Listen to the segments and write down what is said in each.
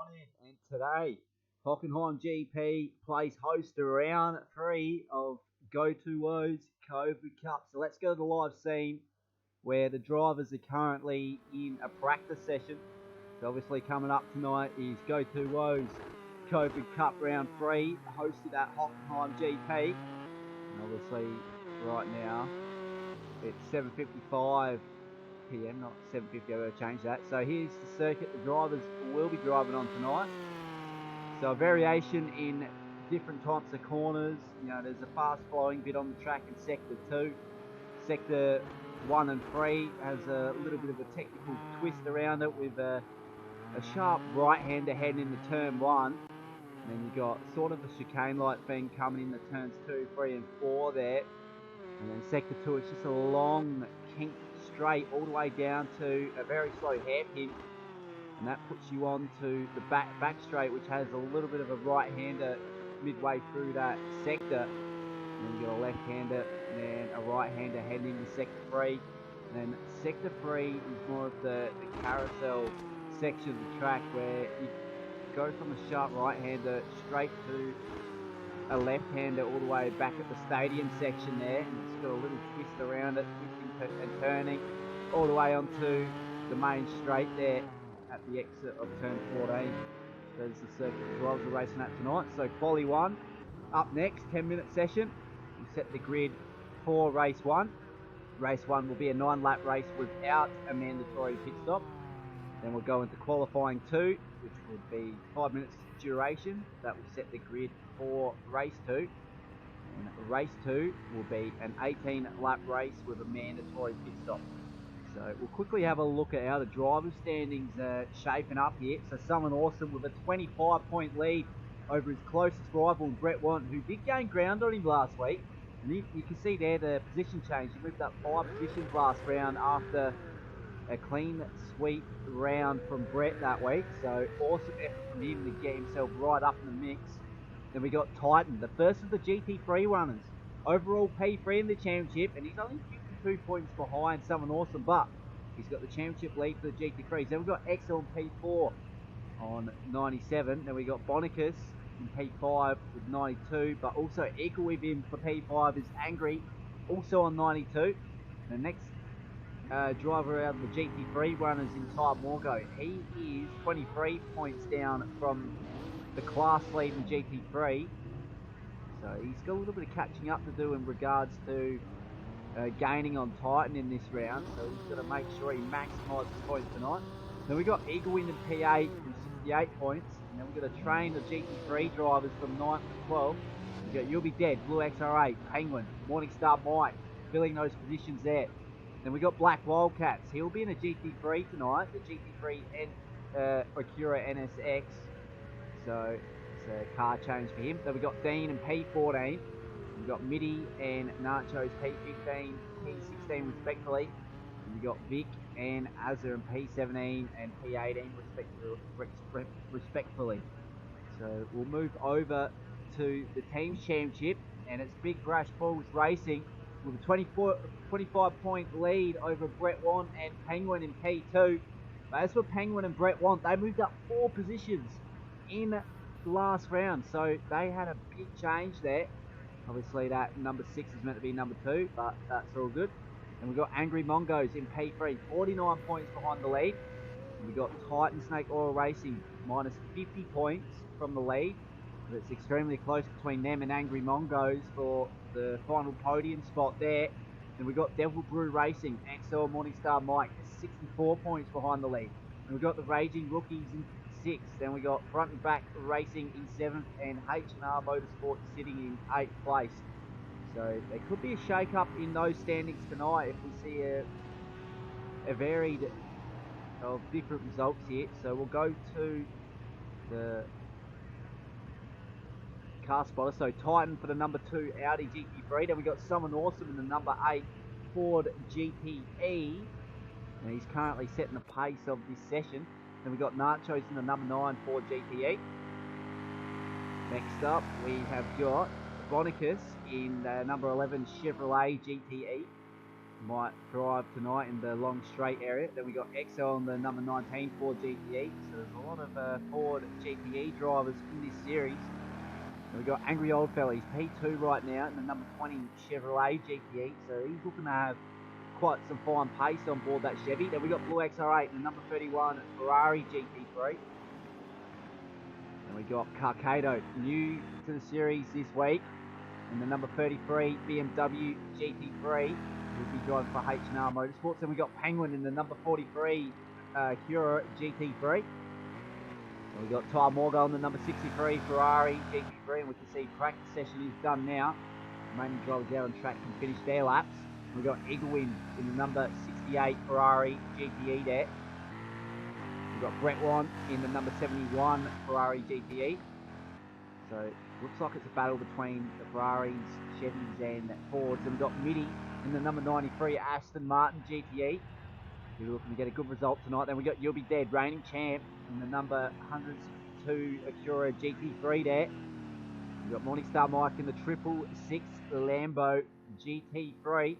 morning, and today Hockenheim GP plays host to round 3 of Go2Whoa's COVID Cup. So let's go to the live scene where the drivers are currently in a practice session. So obviously coming up tonight is Go2Whoa's COVID Cup round 3, hosted at Hockenheim GP. And obviously right now it's 7:55 PM, not 7:50. I'm going to change that. So here's the circuit the drivers will be driving on tonight. So a variation in different types of corners. You know, there's a fast flowing bit on the track in sector 2. Sector 1 and 3 has a little bit of a technical twist around it with a sharp right-hander heading into turn 1. And then you got sort of a chicane like thing coming in the turns 2, 3 and 4 there. And then sector 2 is just a long kink straight all the way down to a very slow hairpin, and that puts you on to the back straight, which has a little bit of a right-hander midway through that sector. And then you got a left-hander and then a right-hander heading into sector 3. And then sector 3 is more of the carousel section of the track where you go from a sharp right-hander straight to a left-hander all the way back at the stadium section there, and it's got a little twist around it, twisting and turning all the way onto the main straight there at the exit of turn 14. There's the circuit the drivers are racing at tonight. So quali 1 up next, 10-minute session. We set the grid for race 1. Race 1 will be a 9-lap race without a mandatory pit stop. Then we'll go into qualifying 2, which would be 5 minutes duration. That will set the grid for race 2. And race 2 will be an 18-lap race with a mandatory pit stop. So we'll quickly have a look at how the driver's standings are shaping up here. So Someone Awesome with a 25-point lead over his closest rival, Brett Want, who did gain ground on him last week. And you can see there the position change. He moved up 5 positions last round after a clean sweep round from Brett that week. So awesome effort from him to get himself right up in the mix. Then we got Titan, the first of the GT3 runners. Overall P3 in the championship, and he's only 52 points behind Someone Awesome, but he's got the championship lead for the GT3s. Then we've got Excel in P4 on 97. Then we got Bonicus in P5 with 92, but also equal with him for P5 is Angry, also on 92. The next driver out of the GT3 runners in Ty Morgo. He is 23 points down from the class lead in GT3. So he's got a little bit of catching up to do in regards to gaining on Titan in this round. So he's got to make sure he maximises points tonight. Then we've got Eagle Wind in P8 with 68 points. And then we've got to train the GT3 drivers from 9th to 12. We've got You'll Be Dead, Blue XR8, Penguin, Morningstar Mike, filling those positions there. Then we got Black Wildcats. He'll be in a GT3 tonight, the GT3 Acura NSX. So it's a car change for him. Then we got Dean in P14. We got Mitty and Nachos P15, P16 respectively. And we got Vic and Azza in P17 and P18 respectively. So we'll move over to the team's championship, and it's Big Brash Bulls Racing with a 25-point lead over Brett Want and Penguin in P2. But as for Penguin and Brett Want, they moved up 4 positions in the last round. So they had a big change there. Obviously that number 6 is meant to be number 2, but that's all good. And we've got Angry Mongos in P3, 49 points behind the lead. And we've got Titan Snake Oil Racing minus 50 points from the lead. But it's extremely close between them and Angry Mongos for the final podium spot there. And we've got Devil Brew Racing, XL Morningstar Mike, 64 points behind the lead. And we've got the Raging Rookies in 6th. Then we got Front and Back Racing in 7th, and H&R Motorsport sitting in 8th place. So there could be a shake-up in those standings tonight if we see a varied of different results here. So we'll go to the car spotter. So Titan for the number 2 Audi GT3. Then we got Someone Awesome in the number 8 Ford GTE. And he's currently setting the pace of this session. Then we got Nachos in the number 9 Ford GTE. Next up we have got Bonicus in the number 11 Chevrolet GTE. might drive tonight in the long straight area. Then we got XL on the number 19 Ford GTE. So there's a lot of Ford GTE drivers in this series. And we got Angry Old Fella. He's P2 right now in the number 20 Chevrolet GTE. So he's looking to have quite some fine pace on board that Chevy. Then we got Blue XR8 in the number 31 Ferrari GT3. And we got Carcado, new to the series this week, in the number 33 BMW GT3. We'll be driving for H&R Motorsports. Then we got Penguin in the number 43 Cura GT3. And we got Ty Morgan on the number 63 Ferrari GT3. And we can see practice session is done now. Remaining drivers out on track can finish their laps. We got Eaglewin in the number 68 Ferrari GTE there. We've got Brett Wan in the number 71 Ferrari GTE. So looks like it's a battle between the Ferraris, Chevys and Fords. And we've got Mitty in the number 93 Aston Martin GTE. We're looking to get a good result tonight. Then we got You'll Be Dead, reigning champ, in the number 102 Acura GT3 there. We've got Morningstar Mike in the 666 Lambo GT3.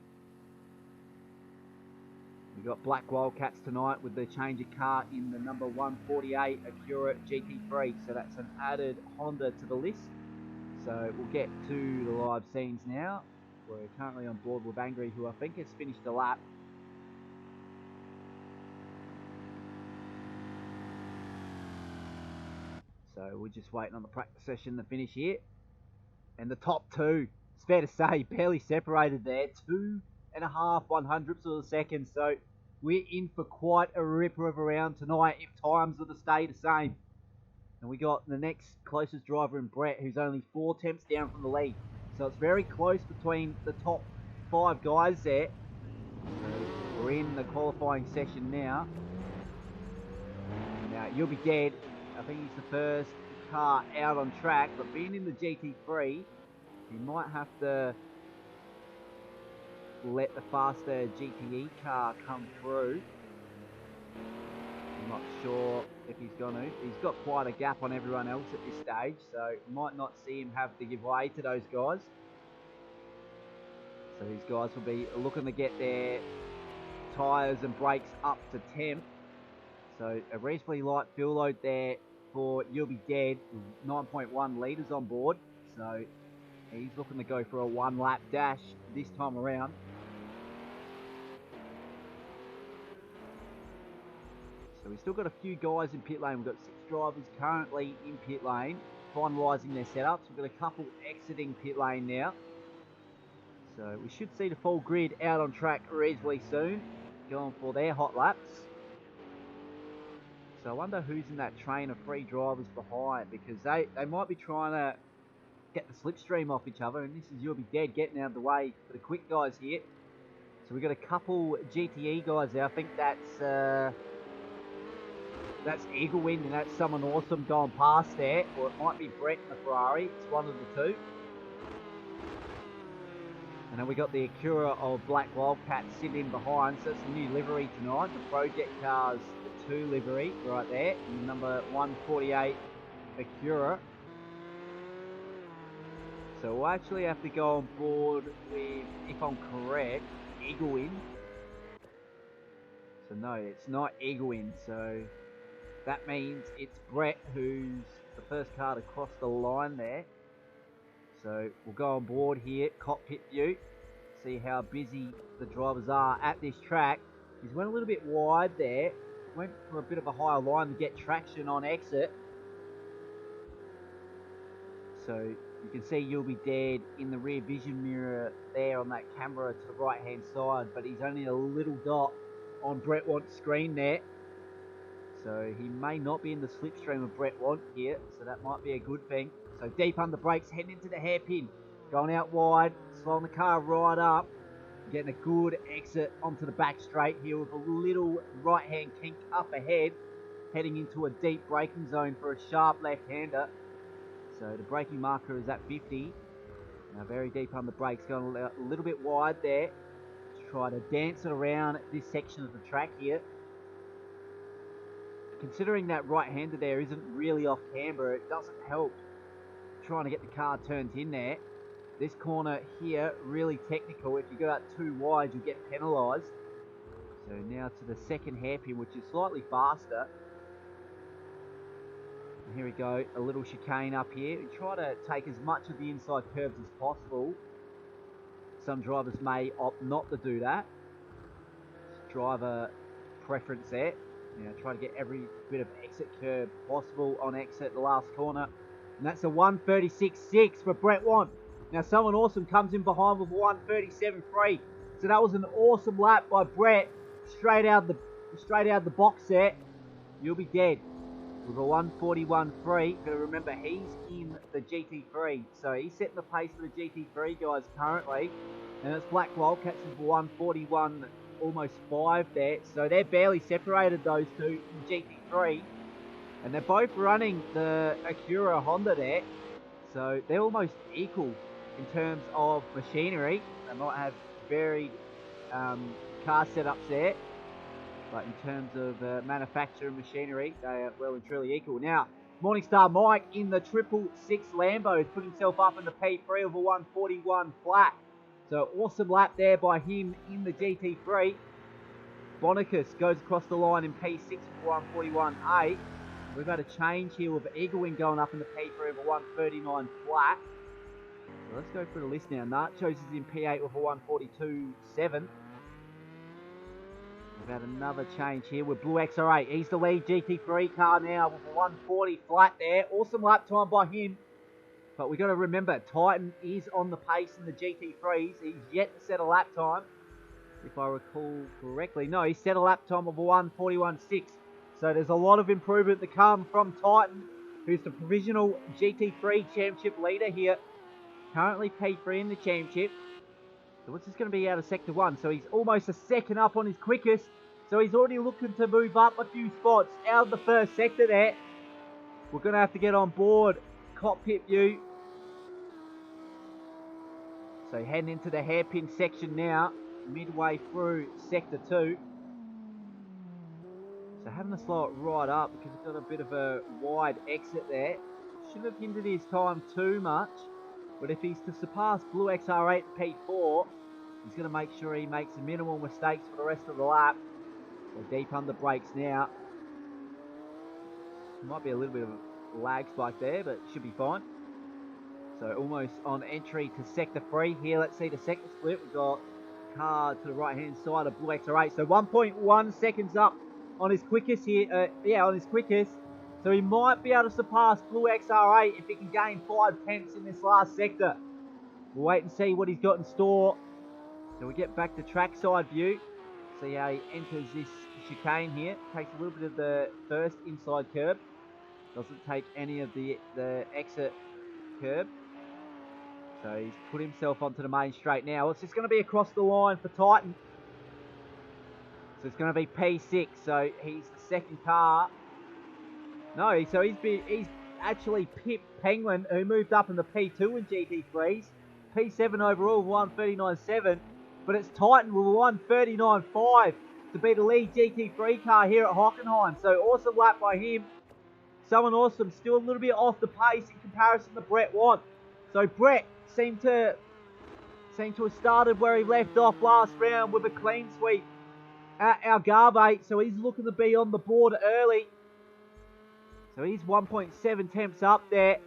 We've got Black Wildcats tonight with the change of car in the number 148 Acura GT3. So that's an added Honda to the list. So we'll get to the live scenes now. We're currently on board with Angry, who I think has finished a lap. So we're just waiting on the practice session to finish here. And the top two, it's fair to say, barely separated there. 2.5 100ths of a second. So we're in for quite a ripper of a round tonight if times are to stay the same. And we got the next closest driver in Brett, who's only 4 tenths down from the lead. So it's very close between the top 5 guys there. So we're in the qualifying session now. Now, You'll Be Dead. I think he's the first car out on track, but being in the GT3, he might have to let the faster GTE car come through. I'm not sure if he's going to. He's got quite a gap on everyone else at this stage, so you might not see him have to give way to those guys. So these guys will be looking to get their tyres and brakes up to temp. So a reasonably light fuel load there for You'll Be Dead, 9.1 litres on board. So he's looking to go for a 1-lap dash this time around. So we've still got a few guys in pit lane. We've got 6 drivers currently in pit lane, finalising their setups. We've got a couple exiting pit lane now. So we should see the full grid out on track reasonably soon, going for their hot laps. So I wonder who's in that train of 3 drivers behind, because they might be trying to get the slipstream off each other, and this is You'll Be Dead getting out of the way for the quick guys here. So we've got a couple GTE guys there. I think that's Eaglewind, and that's someone awesome going past there, or it might be Brett in the Ferrari. It's one of the two. And then we got the Acura of Black Wildcat sitting in behind, so it's a new livery tonight. The Project Cars 2 livery right there, in the number 148 Acura. So we'll actually have to go on board with, if I'm correct, Eaglewind. So no, it's not Eaglewind, so that means it's Brett who's the first car to cross the line there. So we'll go on board here, cockpit view, see how busy the drivers are at this track. He's went a little bit wide there, went for a bit of a higher line to get traction on exit. So you can see You'll Be Dead in the rear vision mirror there on that camera to the right hand side, but he's only a little dot on Brett Want's screen there. So he may not be in the slipstream of Brett Want here, so that might be a good thing. So deep under brakes, heading into the hairpin, going out wide, slowing the car right up, getting a good exit onto the back straight here with a little right hand kink up ahead, heading into a deep braking zone for a sharp left-hander. So the braking marker is at 50. Now very deep under brakes, going a little bit wide there to try to dance it around this section of the track here. Considering that right-hander there isn't really off camber, it doesn't help trying to get the car turned in there. This corner here, really technical. If you go out too wide, you'll get penalised. So now to the second hairpin, which is slightly faster. And here we go, a little chicane up here. We try to take as much of the inside curves as possible. Some drivers may opt not to do that. It's driver preference there. Now try to get every bit of exit curve possible on exit the last corner. And that's a 1:36.6 for Brett Want. Now someone awesome comes in behind with a 1:37.3. So that was an awesome lap by Brett. Straight out the box there. You'll be dead. With a 1:41.3. Gotta remember he's in the GT3. So he's setting the pace for the GT3 guys currently. And it's Black Wildcats with a 1:41 almost 5 there. So they're barely separated, those two, in GT3. And they're both running the Acura Honda there. So they're almost equal in terms of machinery. They might have varied car setups there. But in terms of manufacturing machinery, they are well and truly equal. Now, Morningstar Mike in the 666 Lambo has put himself up in the P3 of a 1:41 flat. So awesome lap there by him in the GT3. Bonicus goes across the line in P6 for 1:41.8. We've had a change here with Eaglewing going up in the P3 of a 1:39 flat. So let's go through the list now. Nachos is in P8 with a 1:42.7. We've had another change here with Blue XR8. He's the lead GT3 car now with a 1:40 flat there. Awesome lap time by him. But we've got to remember, Titan is on the pace in the GT3s. He's yet to set a lap time, if I recall correctly. No, he set a lap time of a 1:41.6. So there's a lot of improvement to come from Titan, who's the provisional GT3 championship leader here. Currently P3 in the championship. So what's this going to be out of Sector 1? So he's almost a second up on his quickest. So he's already looking to move up a few spots out of the first sector there. We're going to have to get on board cockpit view. So heading into the hairpin section now, midway through Sector 2. So having to slow it right up because he's got a bit of a wide exit there. Shouldn't have hindered his time too much. But if he's to surpass Blue XR8 P4, he's going to make sure he makes minimal mistakes for the rest of the lap. So deep under brakes now. Might be a little bit of a lag spike there, but should be fine. So almost on entry to Sector 3 here. Let's see the sector split. We've got car to the right hand side of Blue XR8. So 1.1 seconds up on his quickest here. On his quickest. So he might be able to surpass Blue XR8 if he can gain 5 tenths in this last sector. We'll wait and see what he's got in store. So we get back to trackside view. See how he enters this chicane here. Takes a little bit of the first inside curb. Doesn't take any of the exit curb. So he's put himself onto the main straight now. It's just going to be across the line for Titan. So it's going to be P6. So he's the second car. No, so he's actually pipped Penguin, who moved up in the P2 in GT3s. P7 overall, 1:39.7. But it's Titan with a 1:39.5 to be the lead GT3 car here at Hockenheim. So awesome lap by him. Someone awesome, still a little bit off the pace in comparison to Brett Want. So Brett seemed to have started where he left off last round with a clean sweep at Algarve. So he's looking to be on the board early. So he's 1.7 temps up there.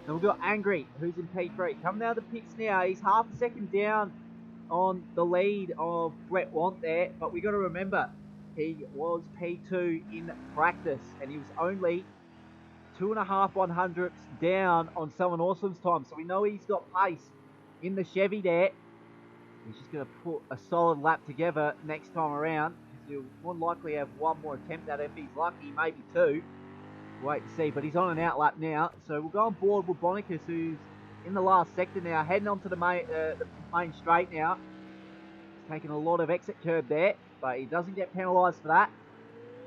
And we've got Angry, who's in P3. Coming out of the pits now. He's half a second down on the lead of Brett Want there. But we've got to remember, he was P2 in practice. And he was only 2.5 100ths down on Someone Awesome's time. So we know he's got pace in the Chevy there. He's just going to put a solid lap together next time around. He'll more than likely have one more attempt at it if he's lucky, maybe two. Wait and see, but he's on an out lap now. So we'll go on board with Bonicus, who's in the last sector now, heading onto the main straight now. He's taking a lot of exit curb there, but he doesn't get penalised for that.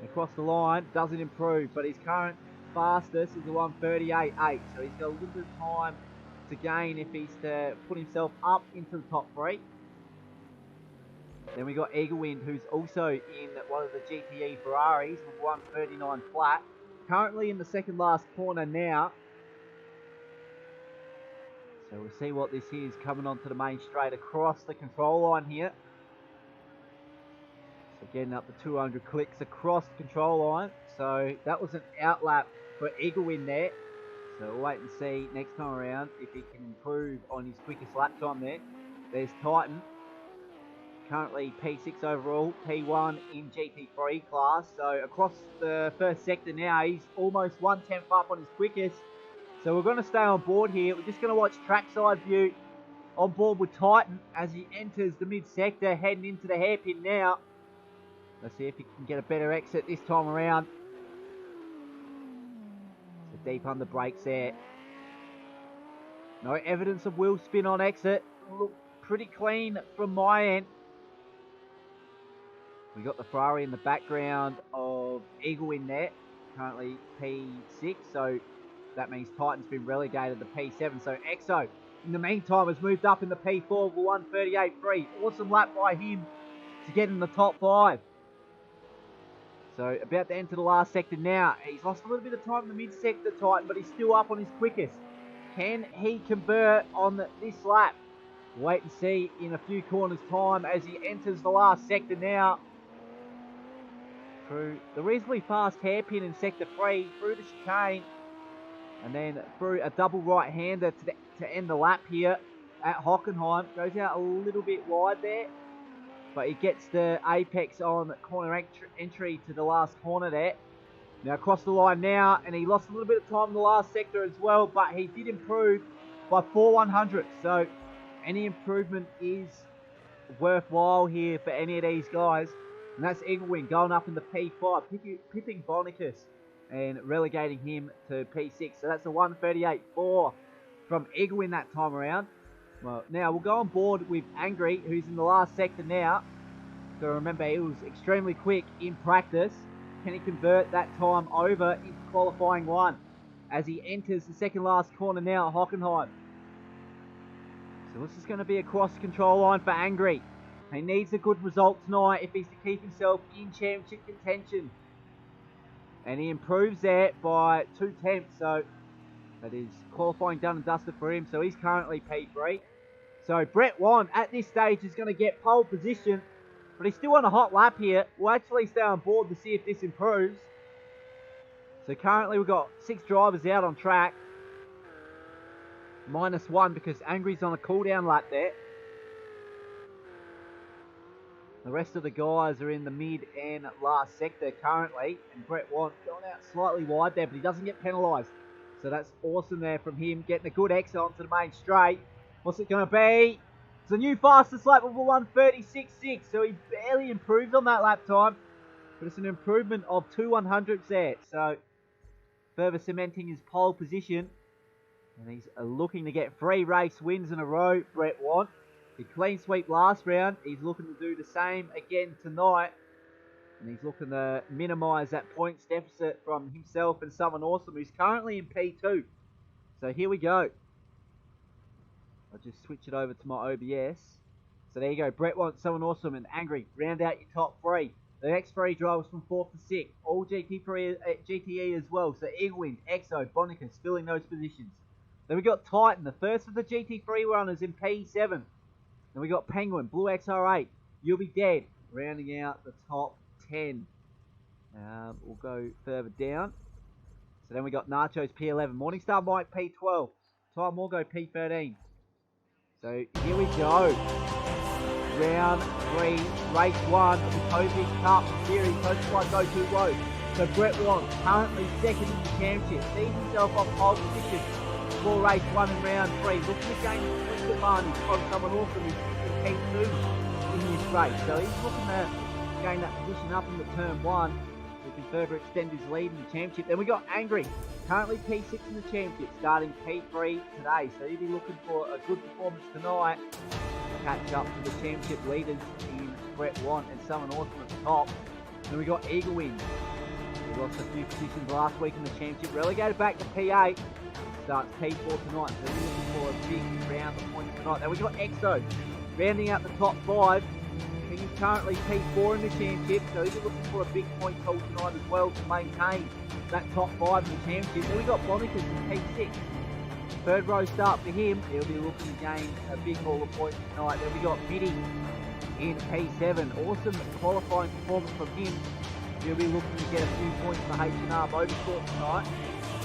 Across the line, doesn't improve, but his current fastest is a 1:38.8. So he's got a little bit of time to gain if he's to put himself up into the top 3. Then we got Eaglewind, who's also in one of the GTE Ferraris with 1:39 flat. Currently in the second last corner now. So we'll see what this is coming onto the main straight across the control line here. So getting up the 200 clicks across the control line. So that was an outlap for Eaglewin there. So we'll wait and see next time around if he can improve on his quickest lap time there. There's Titan. Currently P6 overall, P1 in GT3 class. So across the first sector now, he's almost 1/10 up on his quickest. So we're going to stay on board here. We're just going to watch trackside view on board with Titan as he enters the mid-sector, heading into the hairpin now. Let's see if he can get a better exit this time around. So deep under brakes there. No evidence of wheel spin on exit. Look pretty clean from my end. We got the Ferrari in the background of Eaglewin there, currently P6, so that means Titan's been relegated to P7. So Exo, in the meantime, has moved up in the P4 with 1:38.3. Awesome lap by him to get in the top 5. So about to enter the last sector now. He's lost a little bit of time in the mid-sector, Titan, but he's still up on his quickest. Can he convert on this lap? Wait and see in a few corners' time as he enters the last sector now. Through the reasonably fast hairpin in sector 3, through the chicane, and then through a double right-hander to end the lap here at Hockenheim. Goes out a little bit wide there, but he gets the apex on corner entry to the last corner there. Now across the line now, and he lost a little bit of time in the last sector as well, but he did improve by 4/100. So any improvement is worthwhile here for any of these guys. And that's Eaglewin going up in the P5, pipping Bonicus and relegating him to P6. So that's a 1:38.4 from Eaglewin that time around. Well, now we'll go on board with Angry, who's in the last sector now. So remember, he was extremely quick in practice. Can he convert that time over into qualifying 1 as he enters the second last corner now at Hockenheim? So this is going to be a cross control line for Angry. He needs a good result tonight if he's to keep himself in championship contention. And he improves there by 2/10, so that is qualifying done and dusted for him. So he's currently P3. So Brett Wan at this stage is going to get pole position, but he's still on a hot lap here. We'll actually stay on board to see if this improves. So currently we've got 6 drivers out on track. -1 because Angry's on a cool down lap there. The rest of the guys are in the mid and last sector currently. And Brett Wan going out slightly wide there, but he doesn't get penalised. So that's awesome there from him, getting a good exit onto the main straight. What's it going to be? It's a new fastest lap of a 1:36.6. So he barely improved on that lap time. But it's an improvement of 2/100ths there. So further cementing his pole position. And he's looking to get 3 race wins in a row, Brett Wan. He clean sweep last round. He's looking to do the same again tonight. And he's looking to minimise that points deficit from himself and Someone Awesome, who's currently in P2. So here we go. I'll just switch it over to my OBS. So there you go. Brett Wan, Someone Awesome, and Angry. Round out your top 3. The next 3 drivers from 4th to 6th. All GTE as well. So Eaglewin, Exo, Bonicus filling those positions. Then we got Titan, the first of the GT3 runners in P7. Then we got Penguin, Blue XR8, You'll Be Dead, rounding out the top 10. We'll go further down. So then we got Nachos P11, Morningstar Mike P12, Ty Morgo P13. So here we go. Round 3, race 1 of the COVID Cup Series hosted by Go2Whoa's. So Brett Wan, currently second in the championship, sees himself off pole position for race 1 and round 3. Looking to gain a point advantage from Someone Awesome who's in P2 in this race. So he's looking to gain that position up into turn 1 so he can further extend his lead in the championship. Then we got Angry, currently P6 in the championship, starting P3 today. So he'll be looking for a good performance tonight to catch up to the championship leaders in Brett Wan and Someone Awesome at the top. Then we got Eaglewin. He lost a few positions last week in the championship, relegated back to P8. Starts P4 tonight, so we're looking for a big round of points tonight. Then we got Exo, rounding out the top 5. He's currently P4 in the championship, so he's looking for a big point total tonight as well to maintain that top 5 in the championship. Then we got Bonicus in P6. third row start for him. He'll be looking to gain a big haul of points tonight. Then we got Mitty in P7. Awesome qualifying performance from him. He'll be looking to get a few points for H&R Motorsport tonight.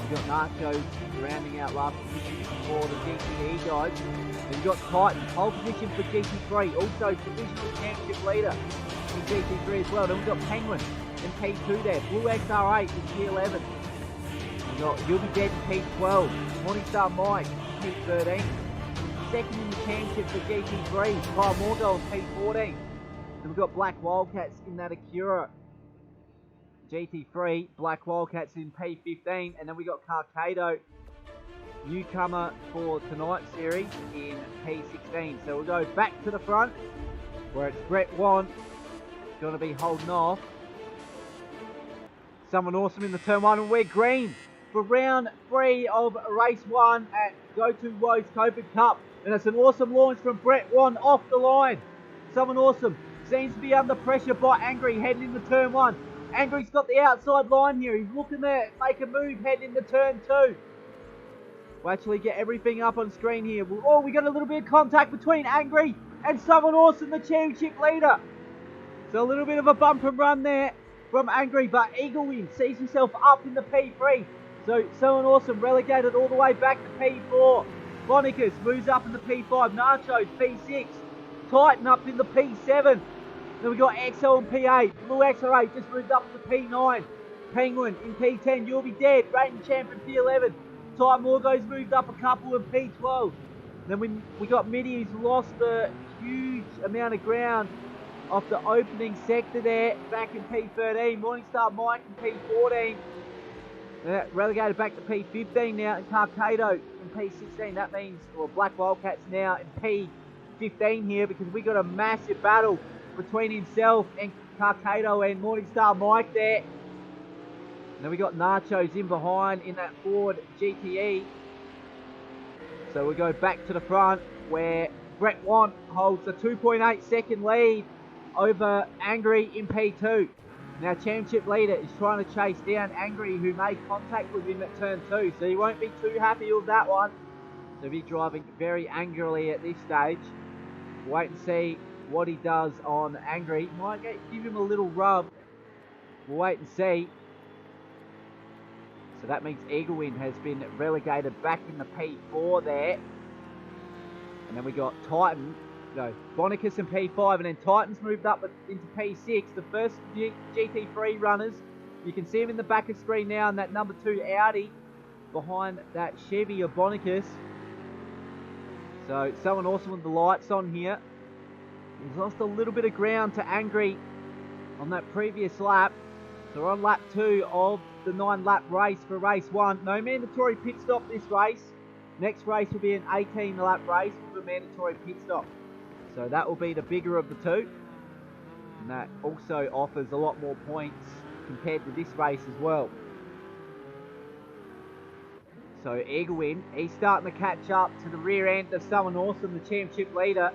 We've got Nachos rounding out last position for the GTE guys. And we've got Titan, pole position for GT3, also divisional championship leader in GT3 as well. Then we've got Penguin in P2 there, Blue XR8 in P11. We've got You'll Be Dead in P12, Morningstar Mike in P13. Second in the championship for GT3, Kyle Morgo in P14. Then we've got Black Wildcats in that Acura GT3, Black Wildcats in P15, and then we got Carcado, newcomer for tonight's series, in P16. So we'll go back to the front, where it's Brett Wan, going to be holding off. Someone awesome in the turn one, and we're green for round 3 of race 1 at Go2Whoa's COVID Cup. And it's an awesome launch from Brett Wan off the line. Someone awesome seems to be under pressure by Angry heading into turn 1. Angry's got the outside line here. He's looking to make a move heading into turn 2. We'll actually get everything up on screen here. Oh, we got a little bit of contact between Angry and Someone Awesome, the championship leader. So a little bit of a bump and run there from Angry, but Eagle Win sees himself up in the P3. So Someone Awesome relegated all the way back to P4. Bonicus moves up in the P5. Nachos P6. Titan up in the P7. Then we got XO in P8. Blue XR8 just moved up to P9. Penguin in P10. You'll Be Dead. Reigning champion P11. Ty Morgo's moved up a couple in P12. Then we got Mitty, who's lost a huge amount of ground off the opening sector there, back in P13. Morningstar Mike in P14. Relegated back to P15 now, and Carcado in P16. That means, well, Black Wildcats now in P15 here, because we got a massive battle between himself and Carcado and Morningstar Mike there. And then we got Nachos in behind in that Ford GTE. So we go back to the front, where Brett Want holds a 2.8 second lead over Angry in P2. Now championship leader is trying to chase down Angry, who made contact with him at turn 2. So he won't be too happy with that one. So he'll be driving very angrily at this stage. Wait and see what he does on Angry. Might give him a little rub. We'll wait and see. So that means Eaglewin has been relegated back in the P4 there. And then we got Titan, Bonicus in P5, and then Titan's moved up into P6. The first GT3 runners, you can see him in the back of screen now in that number 2 Audi behind that Chevy of Bonicus. So Someone Awesome with the lights on here. He's lost a little bit of ground to Angry on that previous lap. So we're on lap 2 of the 9-lap race for race 1. No mandatory pit stop this race. Next race will be an 18-lap race with a mandatory pit stop. So that will be the bigger of the two. And that also offers a lot more points compared to this race as well. So Eaglewin, he's starting to catch up to the rear end of Someone Awesome, the championship leader.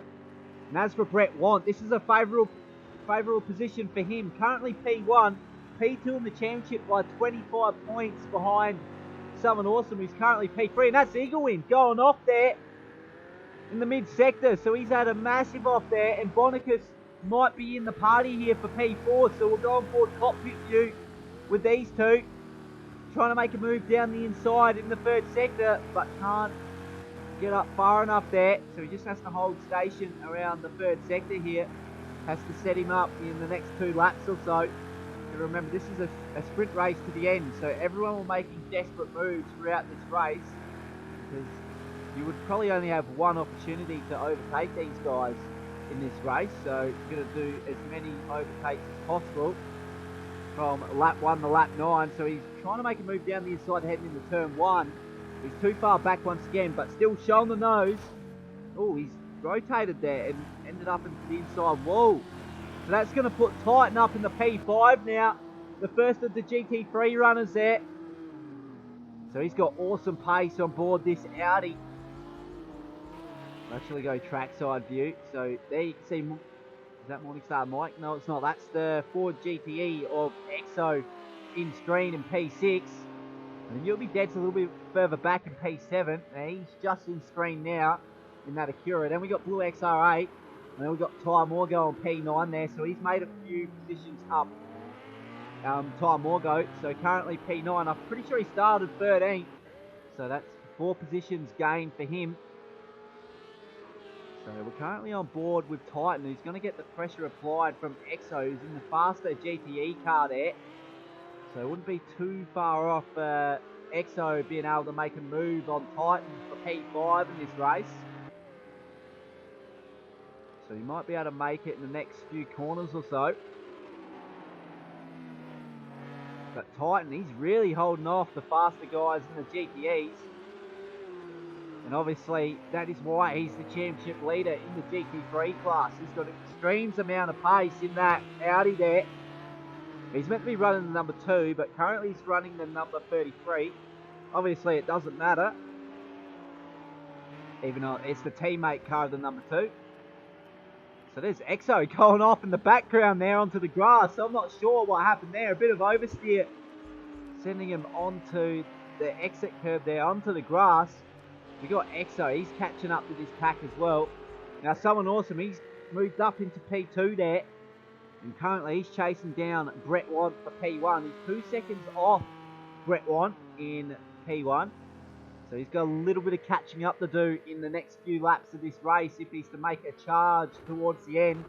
And as for Brett Want, this is a favourable position for him. Currently P1, P2 in the championship by 25 points behind Someone Awesome, who's currently P3. And that's Eaglewin going off there in the mid-sector. So he's had a massive off there. And Bonicus might be in the party here for P4. So we're going for a cockpit view with these two. Trying to make a move down the inside in the third sector, but can't get up far enough there. So he just has to hold station around the third sector here. Has to set him up in the next 2 laps or so. And remember, this is a sprint race to the end, so everyone will be making desperate moves throughout this race, because you would probably only have one opportunity to overtake these guys in this race. So you're going to do as many overtakes as possible from lap 1 to lap 9. So he's trying to make a move down the inside heading into turn 1. He's too far back once again, but still showing the nose. Oh, he's rotated there and ended up into the inside wall. So that's going to put Titan up in the P5 now. The first of the GT3 runners there. So he's got awesome pace on board this Audi. I'll actually go trackside view. So there you can see, is that Morningstar Mike? No, it's not. That's the Ford GTE of EXO in screen in P6. And then You'll Be Dead's a little bit further back in P7. Now he's just in screen now in that Acura. Then we got Blue XR8. And then we got Ty Morgo on P9 there. So he's made a few positions up Ty Morgo. So currently P9. I'm pretty sure he started 13th. So that's 4 positions gained for him. So we're currently on board with Titan, who's going to get the pressure applied from Exo, who's in the faster GTE car there. So it wouldn't be too far off Exo being able to make a move on Titan for P5 in this race. So he might be able to make it in the next few corners or so. But Titan, he's really holding off the faster guys in the GTEs. And obviously, that is why he's the championship leader in the GT3 class. He's got an extreme amount of pace in that Audi there. He's meant to be running the number 2, but currently he's running the number 33. Obviously, it doesn't matter, even though it's the teammate car of the number 2. So there's Exo going off in the background there onto the grass. So I'm not sure what happened there. A bit of oversteer, sending him onto the exit curb there, onto the grass. We got Exo, he's catching up to this pack as well. Now someone awesome, he's moved up into P2 there. And currently he's chasing down Brett Want for P1. He's 2 seconds off Brett Want in P1. So he's got a little bit of catching up to do in the next few laps of this race if he's to make a charge towards the end.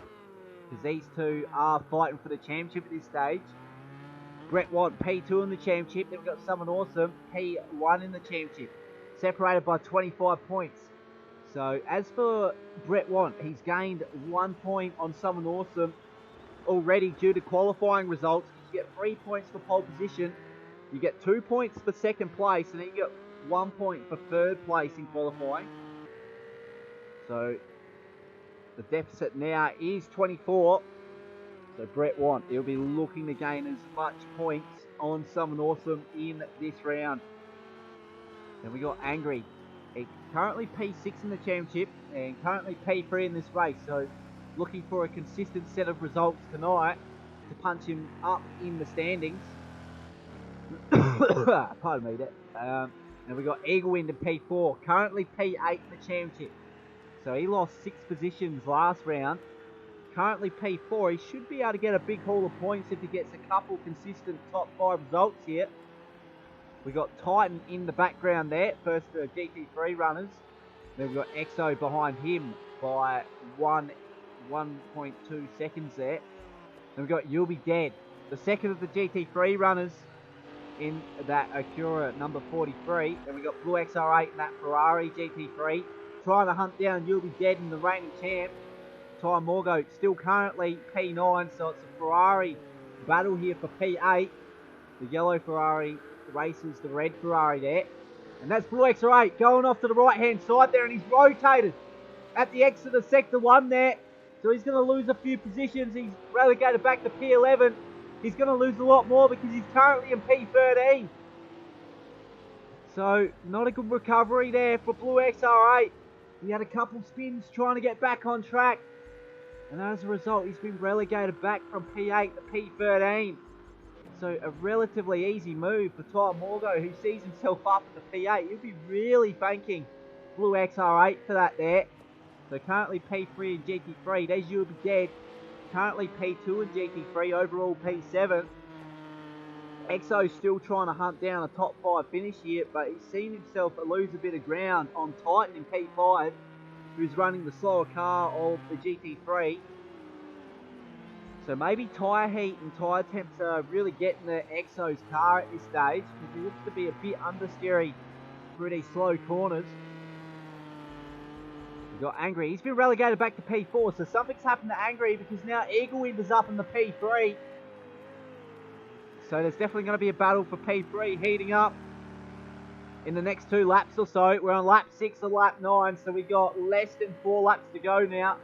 Because these two are fighting for the championship at this stage. Brett Want P2 in the championship. Then we've got someone awesome P1 in the championship. Separated by 25 points. So as for Brett Want, he's gained 1 point on someone awesome already due to qualifying results. You get 3 points for pole position. You get 2 points for second place. And then you get 1 point for third place in qualifying. So the deficit now is 24. So Brett Want, he'll be looking to gain as much points on someone awesome in this round. Then we got Angry. He's currently P6 in the championship and currently P3 in this race. So looking for a consistent set of results tonight to punch him up in the standings. Pardon me there. And we got Eaglewind in P4, currently P8 in the championship. So he lost 6 positions last round. Currently P4, he should be able to get a big haul of points if he gets a couple consistent top 5 results here. We got Titan in the background there, first for GT3 runners. Then we've got Exo behind him by 1.2 seconds there. Then we've got You'll Be Dead, the second of the GT3 runners in that Acura number 43. Then we've got Blue XR8 in that Ferrari GT3, trying to hunt down You'll Be Dead in the reigning champ. Ty Morgo still currently P9, so it's a Ferrari battle here for P8. The yellow Ferrari races the red Ferrari there. And that's Blue XR8 going off to the right hand side there, and he's rotated at the exit of sector 1 there. So he's going to lose a few positions. He's relegated back to P11. He's going to lose a lot more because he's currently in P13. So not a good recovery there for Blue XR8. He had a couple spins trying to get back on track. And as a result, he's been relegated back from P8 to P13. So a relatively easy move for Ty Morgo, who sees himself up at the P8. He'll be really thanking Blue XR8 for that there. So currently P3 and GT3. There's You'll Be Dead. Currently P2 and GT3. Overall P7. Exo's still trying to hunt down a top 5 finish here, but he's seen himself lose a bit of ground on Titan in P5, who's running the slower car of the GT3. So maybe tyre heat and tyre temps are really getting the Exo's car at this stage, because he looks to be a bit understeery through these slow corners. We've got Angry. He's been relegated back to P4, so something's happened to Angry because now Eaglewind is up in the P3. So there's definitely going to be a battle for P3 heating up in the next 2 laps or so. We're on lap 6 and lap 9, so we've got less than 4 laps to go now.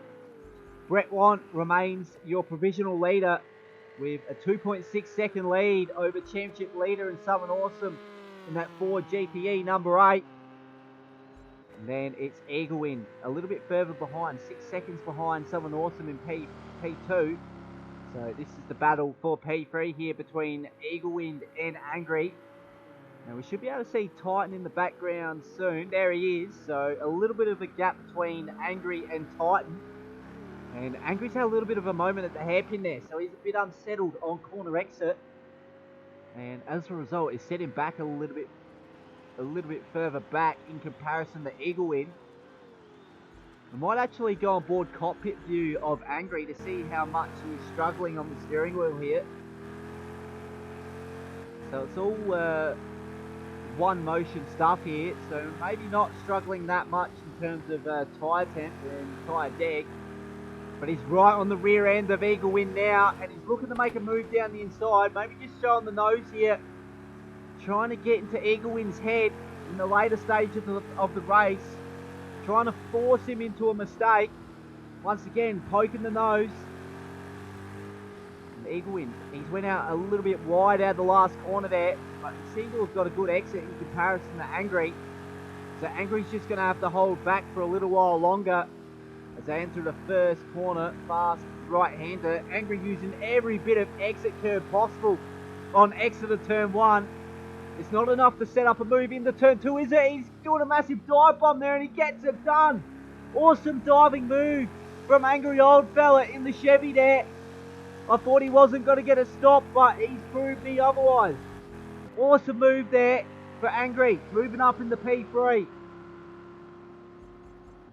Brett Want remains your provisional leader with a 2.6 second lead over championship leader and Southern Awesome in that Ford GTE number 8. And then it's Eaglewind a little bit further behind, 6 seconds behind Southern Awesome in P2. So this is the battle for P3 here between Eaglewind and Angry. Now we should be able to see Titan in the background soon. There he is. So a little bit of a gap between Angry and Titan. And Angry's had a little bit of a moment at the hairpin there. So he's a bit unsettled on corner exit. And as a result, it's set him back a little bit further back in comparison to Eaglewin. I might actually go on board cockpit view of Angry to see how much he's struggling on the steering wheel here. So it's all one motion stuff here, so maybe not struggling that much in terms of tyre temp and tyre deg. But he's right on the rear end of Eaglewin now, and he's looking to make a move down the inside, maybe just showing the nose here, trying to get into Eaglewin's head in the later stages of the race, trying to force him into a mistake. Once again, poking the nose. And Eaglewin, he's went out a little bit wide out of the last corner there, but Single's got a good exit in comparison to Angry. So Angry's just going to have to hold back for a little while longer as they enter the first corner, fast right-hander. Angry using every bit of exit curve possible on exit of turn 1. It's not enough to set up a move into turn 2, is it? He's doing a massive dive bomb there and he gets it done. Awesome diving move from Angry Old Fella in the Chevy there. I thought he wasn't going to get a stop, but he's proved me otherwise. Awesome move there for Angry, moving up in the P3.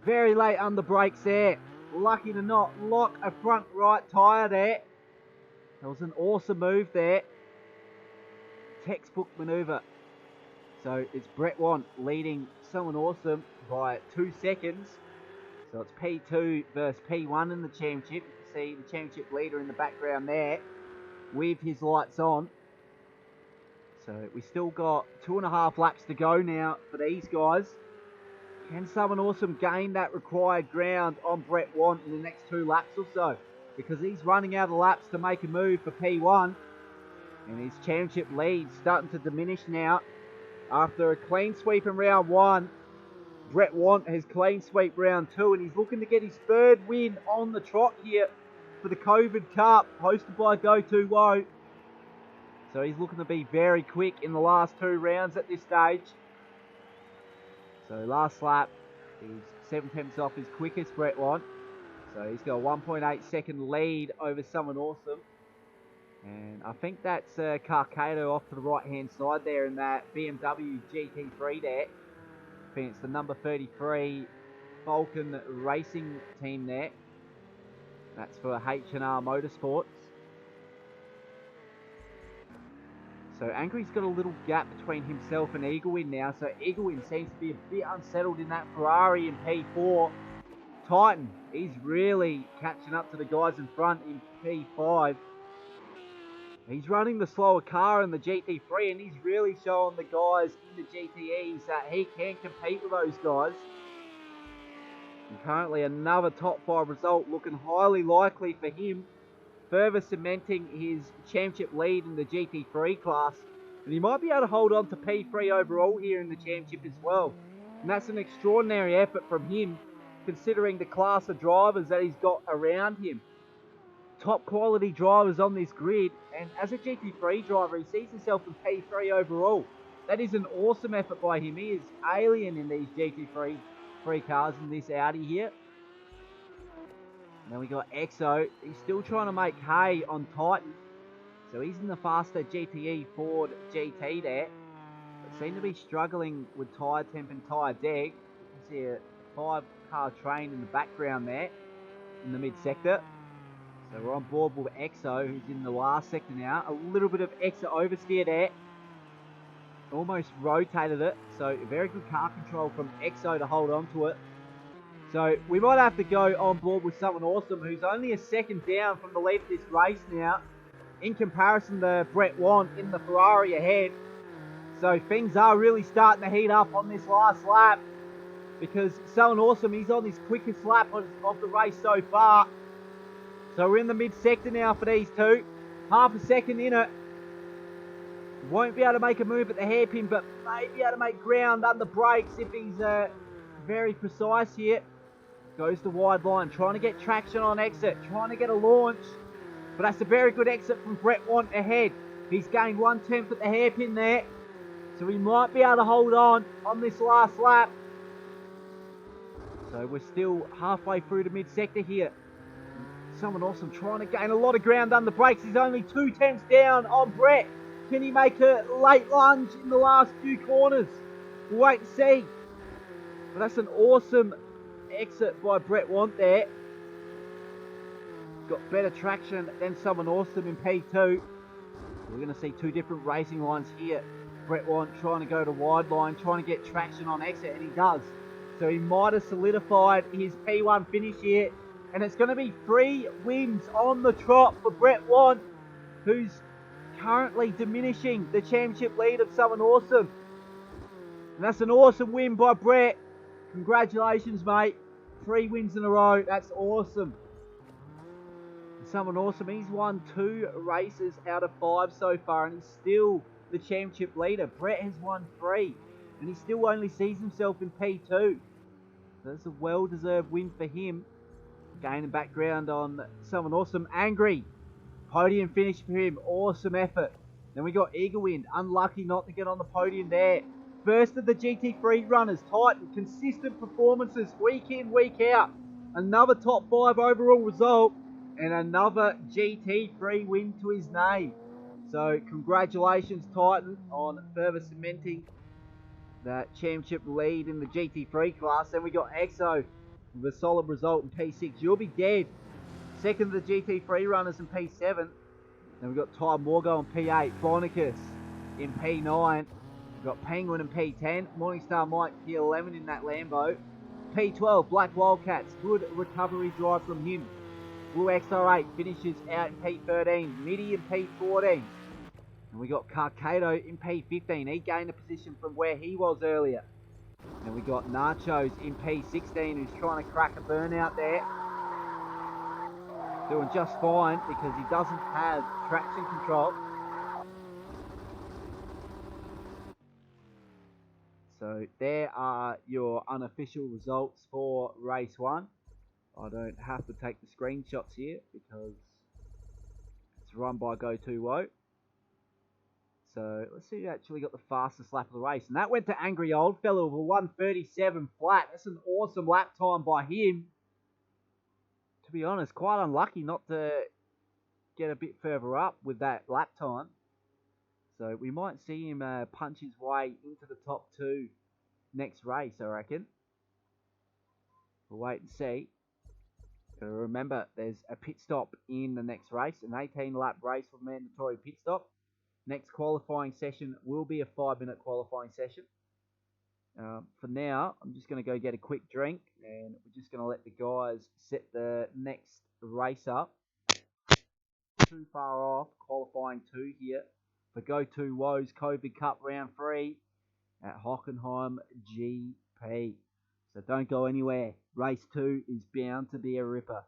Very late under brakes there. Lucky to not lock a front right tyre there. That was an awesome move there. Textbook manoeuvre. So it's Brett Want leading Someone Awesome by 2 seconds. So it's P2 versus P1 in the championship. You can see the championship leader in the background there with his lights on. So we still got 2.5 laps to go now for these guys. Can Someone Awesome gain that required ground on Brett Want in the next 2 laps or so? Because he's running out of laps to make a move for P1. And his championship lead starting to diminish now. After a clean sweep in round 1, Brett Want has clean sweep round 2. And he's looking to get his 3rd win on the trot here for the COVID Cup, hosted by Go2Whoa's. So he's looking to be very quick in the last 2 rounds at this stage. So last lap, he's 7/10 off his quickest Brett Want. So he's got a 1.8 second lead over Someone Awesome. And I think that's Carcado off to the right hand side there in that BMW GT3 there. I think it's the number 33 Falcon Racing team there. That's for H&R Motorsports. So Angry's got a little gap between himself and Eaglewin now. So Eaglewin seems to be a bit unsettled in that Ferrari in P4. Titan, he's really catching up to the guys in front in P5. He's running the slower car in the GT3 and he's really showing the guys in the GTEs that he can compete with those guys. And currently another top 5 result looking highly likely for him, further cementing his championship lead in the GT3 class. And he might be able to hold on to P3 overall here in the championship as well. And that's an extraordinary effort from him, considering the class of drivers that he's got around him. Top quality drivers on this grid, and as a GT3 driver, he sees himself in P3 overall. That is an awesome effort by him. He is alien in these GT3 cars in this Audi here. Then we got Exo. He's still trying to make hay on Titan. So he's in the faster GTE Ford GT there. But seem to be struggling with tyre temp and tyre deg. You can see a 5-car train in the background there in the mid-sector. So we're on board with Exo, who's in the last sector now. A little bit of extra oversteer there. Almost rotated it. So very good car control from Exo to hold on to it. So we might have to go on board with Someone Awesome, who's only a second down from the lead of this race now, in comparison to Brett Want in the Ferrari ahead. So things are really starting to heat up on this last lap, because Someone Awesome, he's on his quickest lap of the race so far. So we're in the mid-sector now for these two. Half a second in it. Won't be able to make a move at the hairpin, but may be able to make ground under brakes if he's very precise here. Goes to wide line, trying to get traction on exit, trying to get a launch. But that's a very good exit from Brett Want ahead. He's gained 1/10 at the hairpin there. So we might be able to hold on this last lap. So we're still halfway through the mid-sector here. Someone awesome trying to gain a lot of ground under brakes. He's only 2/10 down on Brett. Can he make a late lunge in the last few corners? We'll wait and see. But that's an awesome exit by Brett Want there. Got better traction than someone awesome in P2. We're going to see two different racing lines here. Brett Want trying to go to wide line, trying to get traction on exit, and he does. So he might have solidified his P1 finish here. And it's going to be 3 wins on the trot for Brett Want, who's currently diminishing the championship lead of Someone Awesome. And that's an awesome win by Brett. Congratulations, mate. 3 wins in a row. That's awesome. Someone Awesome, he's won 2 races out of 5 so far, and he's still the championship leader. Brett has won 3, and he still only sees himself in P2. So that's a well-deserved win for him. Gaining background on Someone Awesome. Angry. Podium finish for him. Awesome effort. Then we got Eagerwind. Unlucky not to get on the podium there. First of the GT3 runners. Titan. Consistent performances week in, week out. Another top 5 overall result. And another GT3 win to his name. So congratulations, Titan, on further cementing that championship lead in the GT3 class. Then we got EXO with a solid result in P6. You'll Be Dead. Second of the GT3 runners in P7. Then we've got Ty Morgo in P8. Bonicus in P9. We've got Penguin in P10. Morningstar Mike P11 in that Lambo. P12, Black Wildcats. Good recovery drive from him. Blue XR8 finishes out in P13. Mitty in P14. And we got Carcado in P15. He gained a position from where he was earlier. And we got Nachos in P16, who's trying to crack a burnout there. Doing just fine because he doesn't have traction control. So there are your unofficial results for race 1. I don't have to take the screenshots here because it's run by Go2Whoa. So let's see who actually got the fastest lap of the race. And that went to Angry Old Fellow with a 1:37 flat. That's an awesome lap time by him. To be honest, quite unlucky not to get a bit further up with that lap time. So we might see him punch his way into the top 2 next race, I reckon. We'll wait and see. Remember, there's a pit stop in the next race, an 18-lap race with mandatory pit stop. Next qualifying session will be a 5-minute qualifying session. For now, I'm just going to go get a quick drink, and we're just going to let the guys set the next race up. Too far off, qualifying 2 here for Go2Whoa's COVID Cup Round 3 at Hockenheim GP. So don't go anywhere. Race 2 is bound to be a ripper.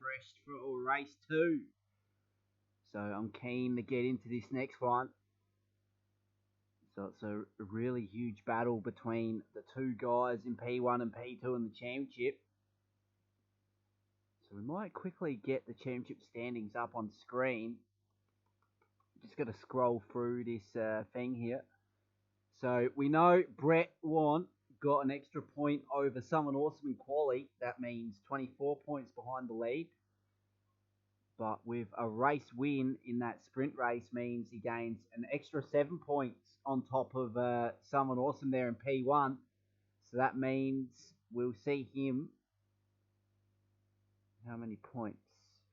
Refreshed for race 2. So I'm keen to get into this next one. So it's a really huge battle between the 2 guys in P1 and P2 in the championship. So we might quickly get the championship standings up on screen. Just got to scroll through this thing here. So we know Brett Want got an extra point over Someone Awesome in quali. That means 24 points behind the lead. But with a race win in that sprint race means he gains an extra 7 points on top of Someone Awesome there in P1. So that means we'll see him. How many points?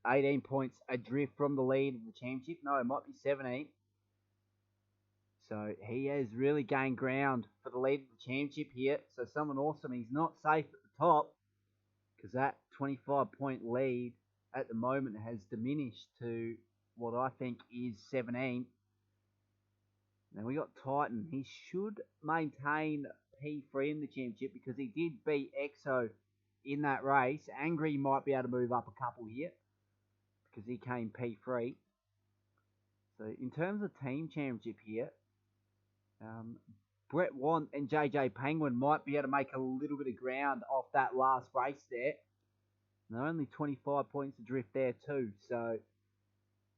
18 points adrift from the lead of the championship. No, it might be 17. So he has really gained ground for the lead of the championship here. So someone awesome. He's not safe at the top because that 25-point lead at the moment has diminished to what I think is 17. Now we got Titan. He should maintain P3 in the championship because he did beat EXO in that race. Angry might be able to move up a couple here because he came P3. So in terms of team championship here, Brett Want and JJ Penguin might be able to make a little bit of ground off that last race there. And they're only 25 points adrift there too. So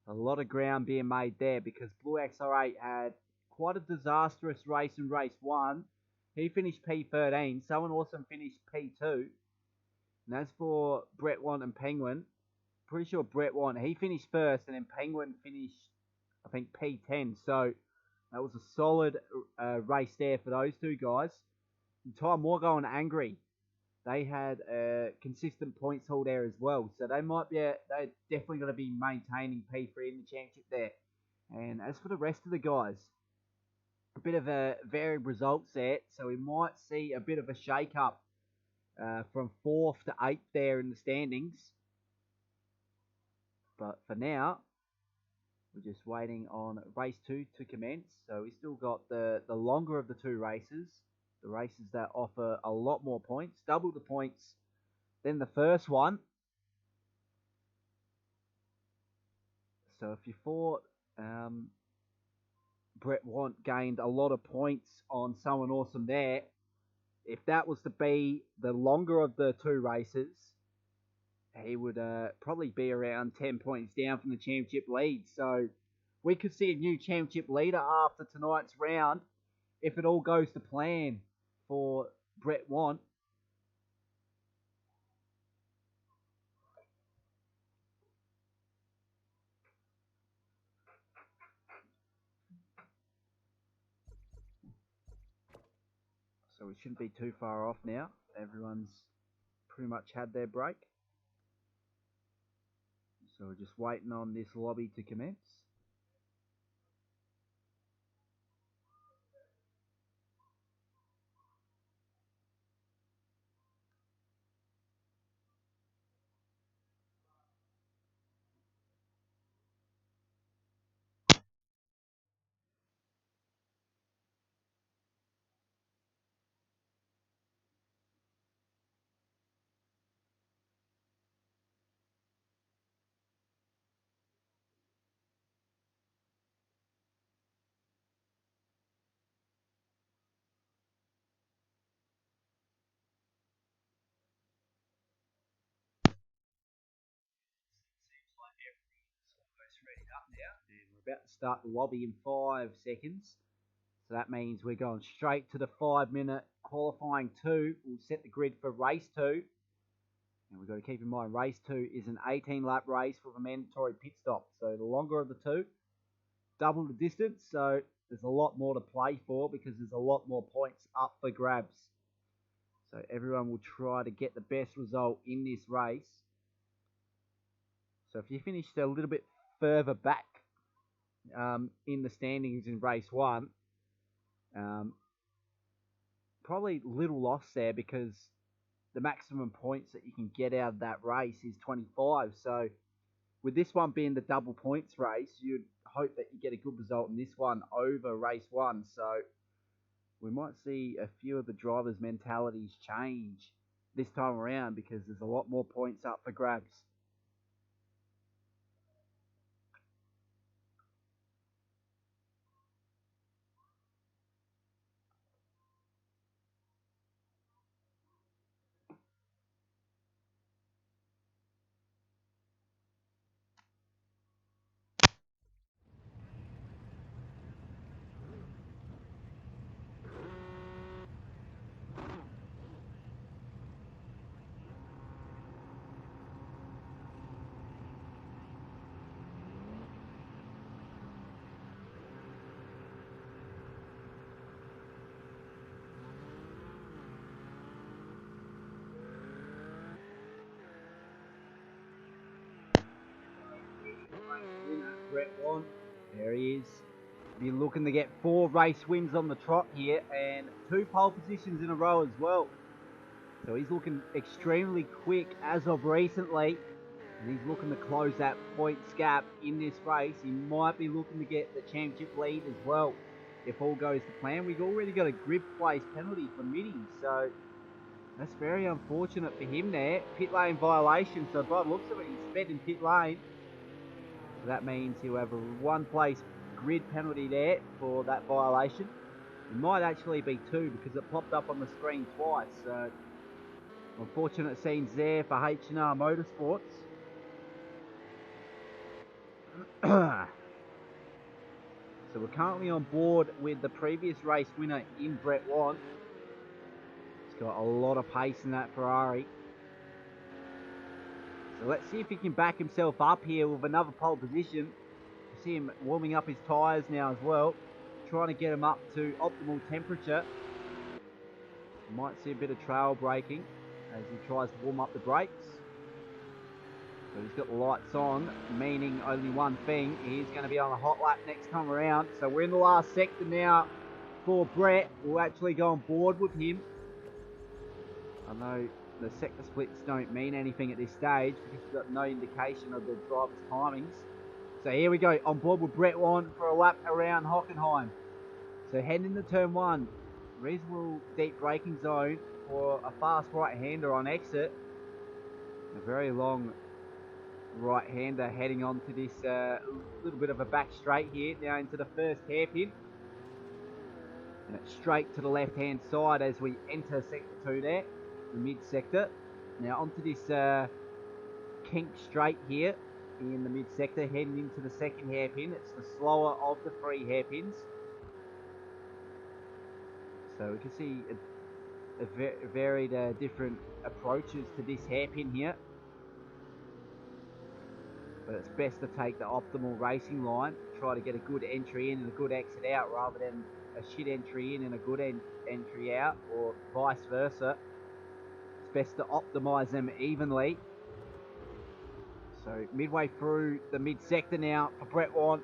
a lot of ground being made there because Blue XR8 had quite a disastrous race in race 1. He finished P13. Someone awesome finished P2. And as for Brett Want and Penguin, pretty sure Brett Want, he finished first and then Penguin finished, I think, P10. So that was a solid race there for those two guys. And Ty Morgo and Angry, they had a consistent points haul there as well. So they're definitely going to be maintaining P3 in the championship there. And as for the rest of the guys, a bit of a varied results there. So we might see a bit of a shake-up from 4th to 8th there in the standings. But for now, we're just waiting on race 2 to commence. So we still got the longer of the two races. The races that offer a lot more points. Double the points than the first one. So if you thought Brett Want gained a lot of points on Someone Awesome there, if that was to be the longer of the two races, he would probably be around 10 points down from the championship lead. So we could see a new championship leader after tonight's round if it all goes to plan for Brett Want. So we shouldn't be too far off now. Everyone's pretty much had their break. So we're just waiting on this lobby to commence. Ready up now, and we're about to start the lobby in 5 seconds. So that means we're going straight to the 5-minute qualifying 2. We'll set the grid for race 2. And we've got to keep in mind, race 2 is an 18-lap race with a mandatory pit stop. So the longer of the two, double the distance. So there's a lot more to play for because there's a lot more points up for grabs. So everyone will try to get the best result in this race. So if you finished a little bit further back in the standings in race 1, probably little loss there because the maximum points that you can get out of that race is 25. So with this one being the double points race, you'd hope that you get a good result in this one over race 1. So we might see a few of the drivers' mentalities change this time around because there's a lot more points up for grabs. race winner, Brett Wan. There he is. Be looking to get 4 race wins on the trot here and 2 pole positions in a row as well. So he's looking extremely quick as of recently. And he's looking to close that points gap in this race. He might be looking to get the championship lead as well, if all goes to plan. We've already got a grid place penalty for Mitty, so that's very unfortunate for him there. Pit lane violation, so by the looks of it, he's sped in pit lane. So that means he'll have a 1 place grid penalty there for that violation. It might actually be 2 because it popped up on the screen twice. So unfortunate scenes there for H&R Motorsports. So we're currently on board with the previous race winner in Brett Wan. He's got a lot of pace in that Ferrari. So let's see if he can back himself up here with another pole position. You see him warming up his tyres now as well, trying to get him up to optimal temperature. You might see a bit of trail braking as he tries to warm up the brakes. So he's got the lights on, meaning only one thing, he's going to be on a hot lap next time around. So we're in the last sector now for Brett. We'll actually go on board with him. I know the sector splits don't mean anything at this stage because we've got no indication of the driver's timings. So here we go, on board with Brett Wan for a lap around Hockenheim. So heading into turn 1, reasonable deep braking zone for a fast right-hander on exit. A very long right-hander heading on to this little bit of a back straight here, now into the first hairpin. And it's straight to the left-hand side as we enter sector 2 there, the mid-sector. Now onto this kink straight here in the mid-sector, heading into the second hairpin. It's the slower of the 3 hairpins. So we can see a varied different approaches to this hairpin here. But it's best to take the optimal racing line, try to get a good entry in and a good exit out rather than a shit entry in and a good entry out, or vice versa. It's best to optimise them evenly. So midway through the mid-sector now for Brett Wan.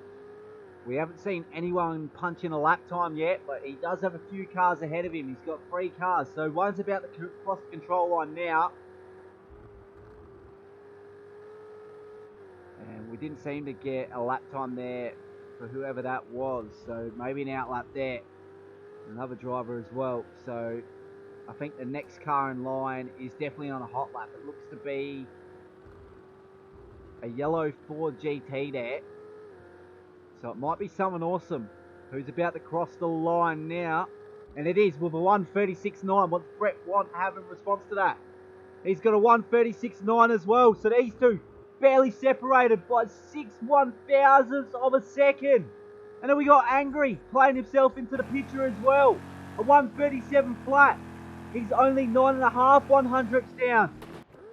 We haven't seen anyone punch in a lap time yet, but he does have a few cars ahead of him. He's got 3 cars, so one's about to cross the control line now. And we didn't seem to get a lap time there for whoever that was, so maybe an outlap there. Another driver as well, so I think the next car in line is definitely on a hot lap. It looks to be a yellow Ford GT there. So it might be someone awesome who's about to cross the line now. And it is with a 1:36.9. What's Brett Wan have in response to that? He's got a 1:36.9 as well. So these two barely separated by 6/1000ths of a second. And then we got Angry playing himself into the picture as well. A 1:37 flat. He's only 9.5 100ths down.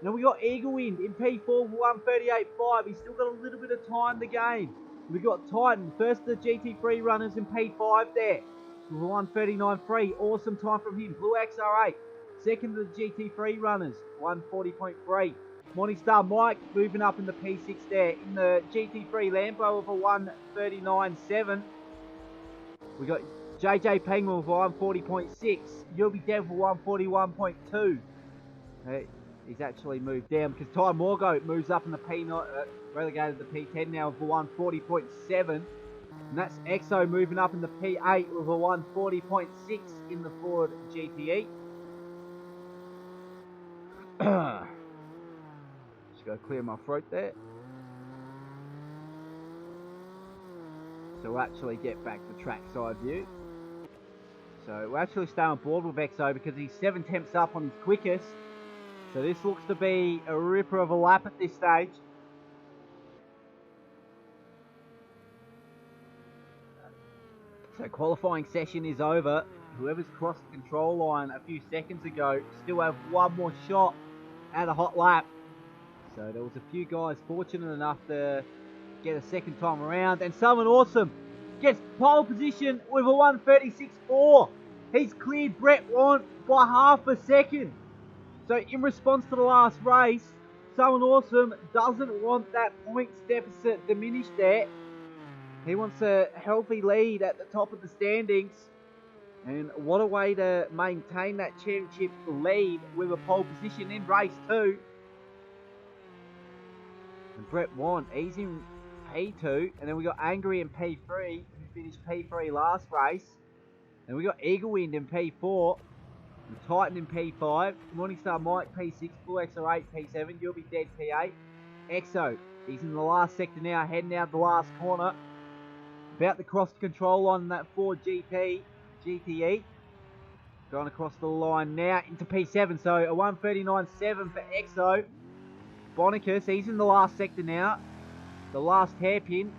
Then we got Eagle Wind in P4 with 1:38.5. He's still got a little bit of time to gain. We got Titan, first of the GT3 runners in P5 there, with a 1:39.3. Awesome time from him. Blue XR8, second of the GT3 runners, 1:40.3. Morningstar Mike moving up in the P6 there. In the GT3 Lambo with a 1:39.7. We got JJ Penguin with a 1:40.6. You'll be dead for 1:41.2. He's actually moved down because Ty Morgo moves up in the P9, relegated to the P10 now with a 1:40.7. And that's Exo moving up in the P8 with a 1:40.6 in the Ford GTE. Just got to clear my throat there. So we'll actually get back to trackside view. So we'll actually stay on board with Exo because he's 7 tenths up on his quickest. So this looks to be a ripper of a lap at this stage. So qualifying session is over. Whoever's crossed the control line a few seconds ago still have one more shot at a hot lap. So there was a few guys fortunate enough to get a second time around. And someone awesome gets pole position with a 1:36.4. He's cleared Brett Wan by half a second. So in response to the last race, Someone Awesome doesn't want that points deficit diminished there. He wants a healthy lead at the top of the standings. And what a way to maintain that championship lead with a pole position in race 2. And Brett Wan, he's in P2. And then we got Angry in P3, who finished P3 last race. And we got Eagle Wind in P4. And Titan in P5. Morningstar Mike P6. Blue XR8 P7. You'll be dead P8. Exo, he's in the last sector now, heading out the last corner. About to cross the control line in that Ford GTE. Going across the line now into P7. So a 1:39.7 for Exo. Bonicus, he's in the last sector now. The last hairpin.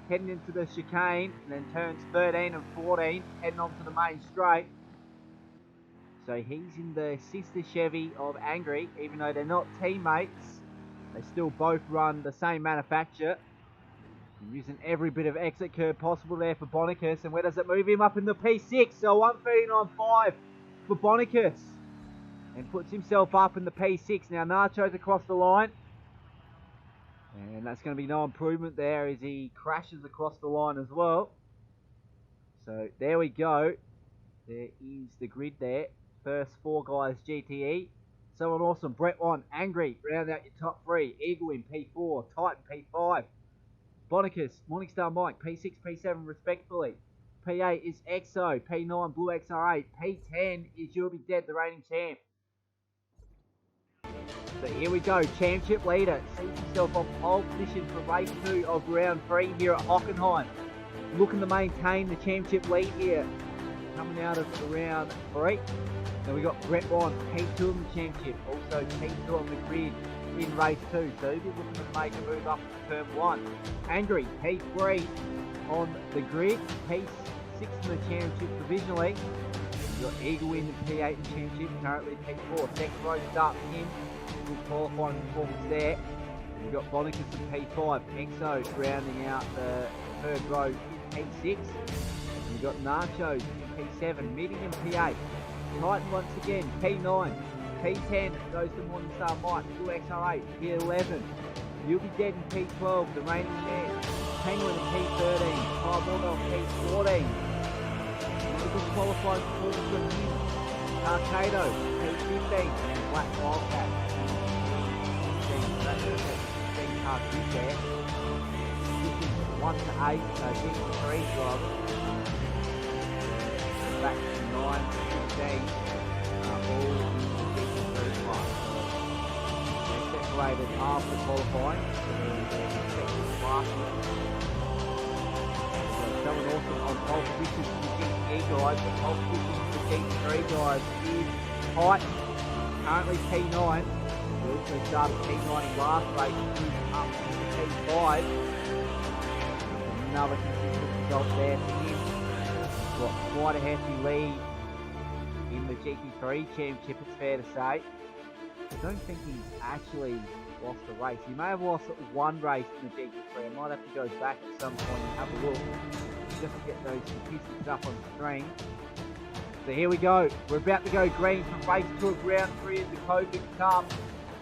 Heading into the chicane. And then turns 13 and 14. Heading on to the main straight. So he's in the sister Chevy of Angry. Even though they're not teammates, they still both run the same manufacturer. Using every bit of exit curve possible there for Bonicus. And where does it move him? Up in the P6. So 1:39.5 for Bonicus. And puts himself up in the P6. Now Nacho's across the line. And that's going to be no improvement there as he crashes across the line as well. So there we go. There is the grid there. First 4 guys GTE. Someone Awesome. Brett Wan. Angry. Round out your top 3. Eagle in P4. Titan P5. Bonicus, Morningstar Mike, P6, P7 respectfully. P8 is Exo, P9 Blue XR8, P10 is You'll Be Dead, the reigning champ. So here we go, championship leader sees himself on pole position for race 2 of round 3 here at Hockenheim. Looking to maintain the championship lead here, coming out of round 3. Then we got Brett Wan, P2 in the championship, also P2 on the grid in race 2, so he'll be looking to make a move up to turn 1. Angry, P3 on the grid, P6 in the championship provisionally. We've got Eagle Wind in P8 in the championship, currently P4. Second row start for him, good qualifying performance there. We've got Bonicus in P5, Exo rounding out the third row in P6. We've got Nachos in P7, Meeting in P8. Titan once again, P9. P10 goes to Morningstar Mike, Blue XR8, P11. You'll Be Dead in P12, the reigning champ. Penguin in P13, Fireball in P14. Another good qualifying performance from him. Arcado, P15, and Black Wildcat. 16 car grid there. This is 1 to 8, so these are 3 drivers. Back to 9 to 15, all separated after qualifying. Someone Awesome on pole position for the GTE guys, but pole position for the GT3 guys is Titan, currently P9. We also started P9 in last race, moved up to P5. Another consistent result there for him. Got quite a hefty lead in the GT3 championship, it's fair to say. I don't think he's actually lost a race. He may have lost 1 race in the GT3. I might have to go back at some point and have a look just to get those statistics up on the screen. So here we go. We're about to go green for race 2 of round 3 of the COVID Cup.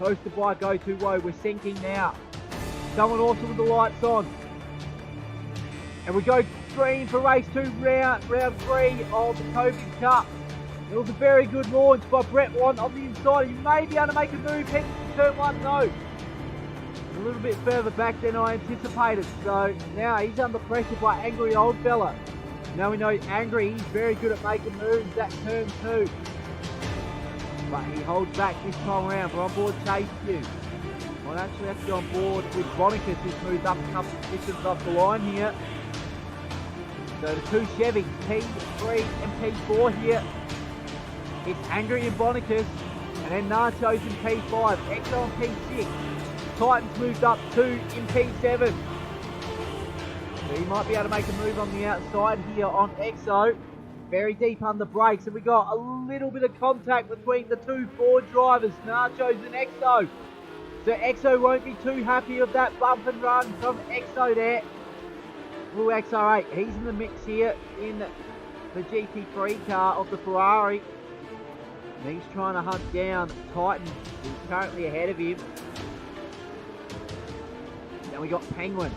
Hosted by Go2Whoa's. We're sinking now. Someone Awesome with the lights on. And we go green for race 2, round 3 of the COVID Cup. It was a very good launch by Brett Wan on the inside. He may be able to make a move heading to turn 1, no. A little bit further back than I anticipated. So now he's under pressure by Angry Old Fella. Now we know Angry, he's very good at making moves at turn 2. But he holds back this time around. We're on board Chase Q. Might actually have to go on board with Bonicus, who's moved up a couple of positions off the line here. So the 2 Chevys, P3 and P4 here. It's Angry and Bonicus, and then Nachos in P5, Exo in P6, Titans moved up 2 in P7. So he might be able to make a move on the outside here on Exo. Very deep under brakes, and we got a little bit of contact between the 2 Ford drivers, Nachos and Exo. So Exo won't be too happy with that bump and run from Exo there. Blue XR8, he's in the mix here in the GT3 car of the Ferrari. And he's trying to hunt down Titan, who's currently ahead of him. Then we got Penguin.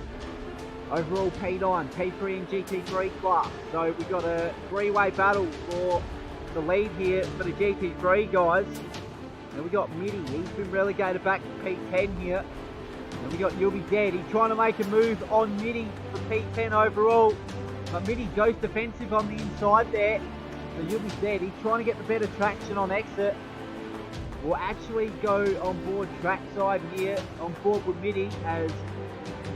Overall P9, P3 and GT3 class. So we've got a three-way battle for the lead here for the GT3 guys. Then we got Mitty, he's been relegated back to P10 here. Then we got You'll Be Dead, he's trying to make a move on Mitty for P10 overall. But Mitty goes defensive on the inside there. So You'll Be Dead, he's trying to get the better traction on exit. We'll actually go on board trackside here, on board with Mitty as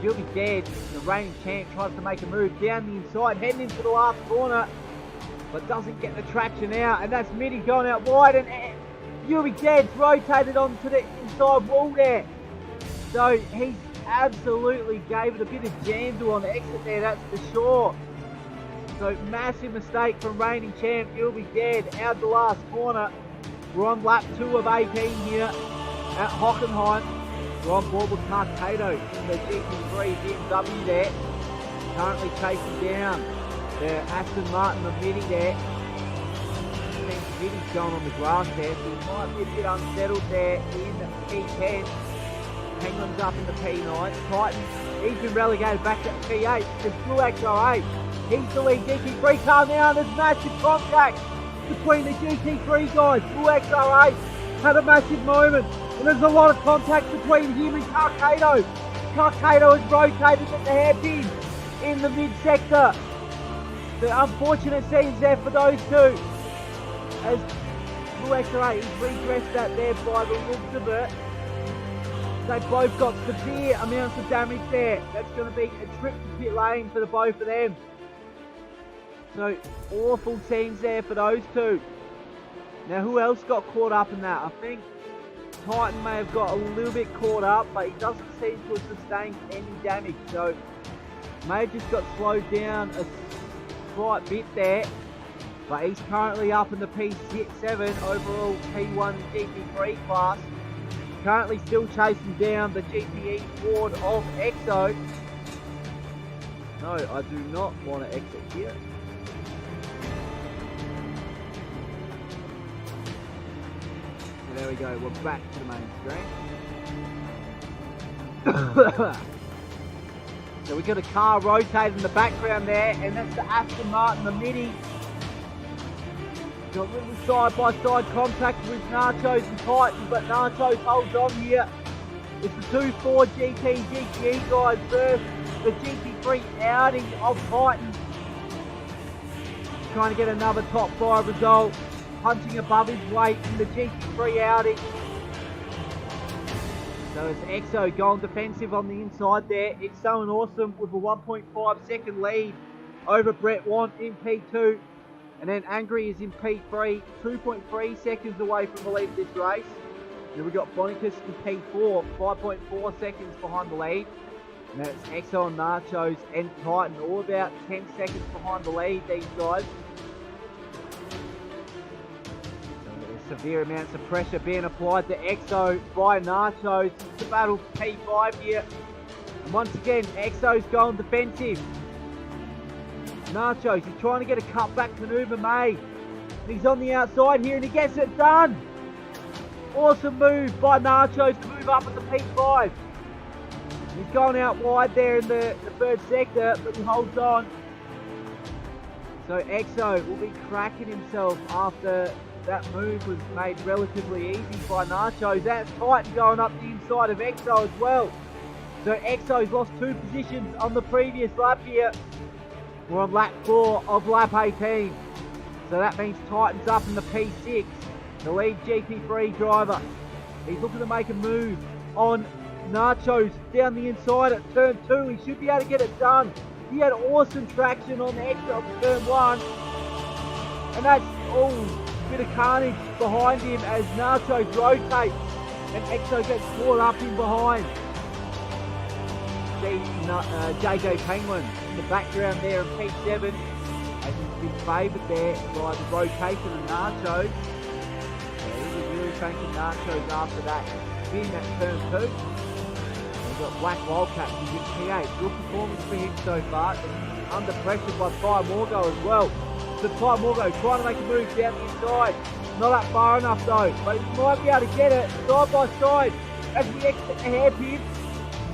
You'll Be Dead, the reigning champ, tries to make a move down the inside, heading into the last corner, but doesn't get the traction out, and that's Mitty going out wide, and You'll Be Dead's rotated onto the inside wall there. So he's absolutely gave it a bit of jam to on the exit there, that's for sure. So massive mistake from reigning champ You'll Be Dead out the last corner. We're on lap 2 of 18 here at Hockenheim. We're on board with Cartato in the GT3 BMW there. Currently chasing down the Aston Martin of Mitty there. I think Mitty's going on the grass there, so he might be a bit unsettled there in P10. Penguin's up in the P9. Titan, he's been relegated back to P8 to Blue XR8. He's the lead GT3 car now, and there's massive contact between the GT3 guys. Blue XR8 had a massive moment. And there's a lot of contact between him and Carcato. Carcato has rotated at the hairpin in the mid-sector. The unfortunate scenes there for those two. As Blue XR8 is redressed that there by the looks of it. They both got severe amounts of damage there. That's going to be a trip to pit lane for the both of them. So, awful scenes there for those two. Now, who else got caught up in that? I think Titan may have got a little bit caught up, but he doesn't seem to have sustained any damage, so may have just got slowed down a slight bit there, but he's currently up in the P7 overall P1 GT3 class, currently still chasing down the GTE Ford of EXO. No, I do not want to exit here. There we go, we're back to the main screen. So we've got a car rotated in the background there, and that's the Aston Martin, the Mitty. Got a little side-by-side contact with Nachos and Titan, but Nachos holds on here. It's the 2-4 GT GTE guys versus the GT3 Audi of Titan. Trying to get another top 5 result. Punching above his weight in the GT3 Audi. So it's EXO going defensive on the inside there. It's so awesome with a 1.5 second lead over Brett Want in P2. And then Angry is in P3, 2.3 seconds away from the lead of this race. Then we've got Bonicus in P4, 5.4 seconds behind the lead. And that's EXO and Nachos and Titan, all about 10 seconds behind the lead, these guys. Severe amounts of pressure being applied to EXO by Nachos. It's a battle for P5 here. And once again, EXO's going defensive. Nachos, he's trying to get a cutback maneuver made. He's on the outside here and he gets it done. Awesome move by Nachos to move up at the P5. He's going out wide there in the third sector, but he holds on. So EXO will be cracking himself after that move was made relatively easy by Nachos. That's Titan going up the inside of EXO as well. So EXO's lost 2 positions on the previous lap here. We're on lap 4 of lap 18. So that means Titan's up in the P6, the lead GT3 driver. He's looking to make a move on Nachos down the inside at turn 2. He should be able to get it done. He had awesome traction on the exit of turn 1. And that's all. Bit of carnage behind him as Nachos rotates and EXO gets caught up in behind. See JJ Penguin in the background there in P7 as he's been favoured there by the rotation of Nachos. He was really thanking Nachos after that spin at turn 2. We've got Black Wildcat who's in P8. Good performance for him so far. Under pressure by Ty Morgo as well. So Ty Morgo trying to make a move down the inside. Not that far enough though, but he might be able to get it side by side as we exit the hairpin.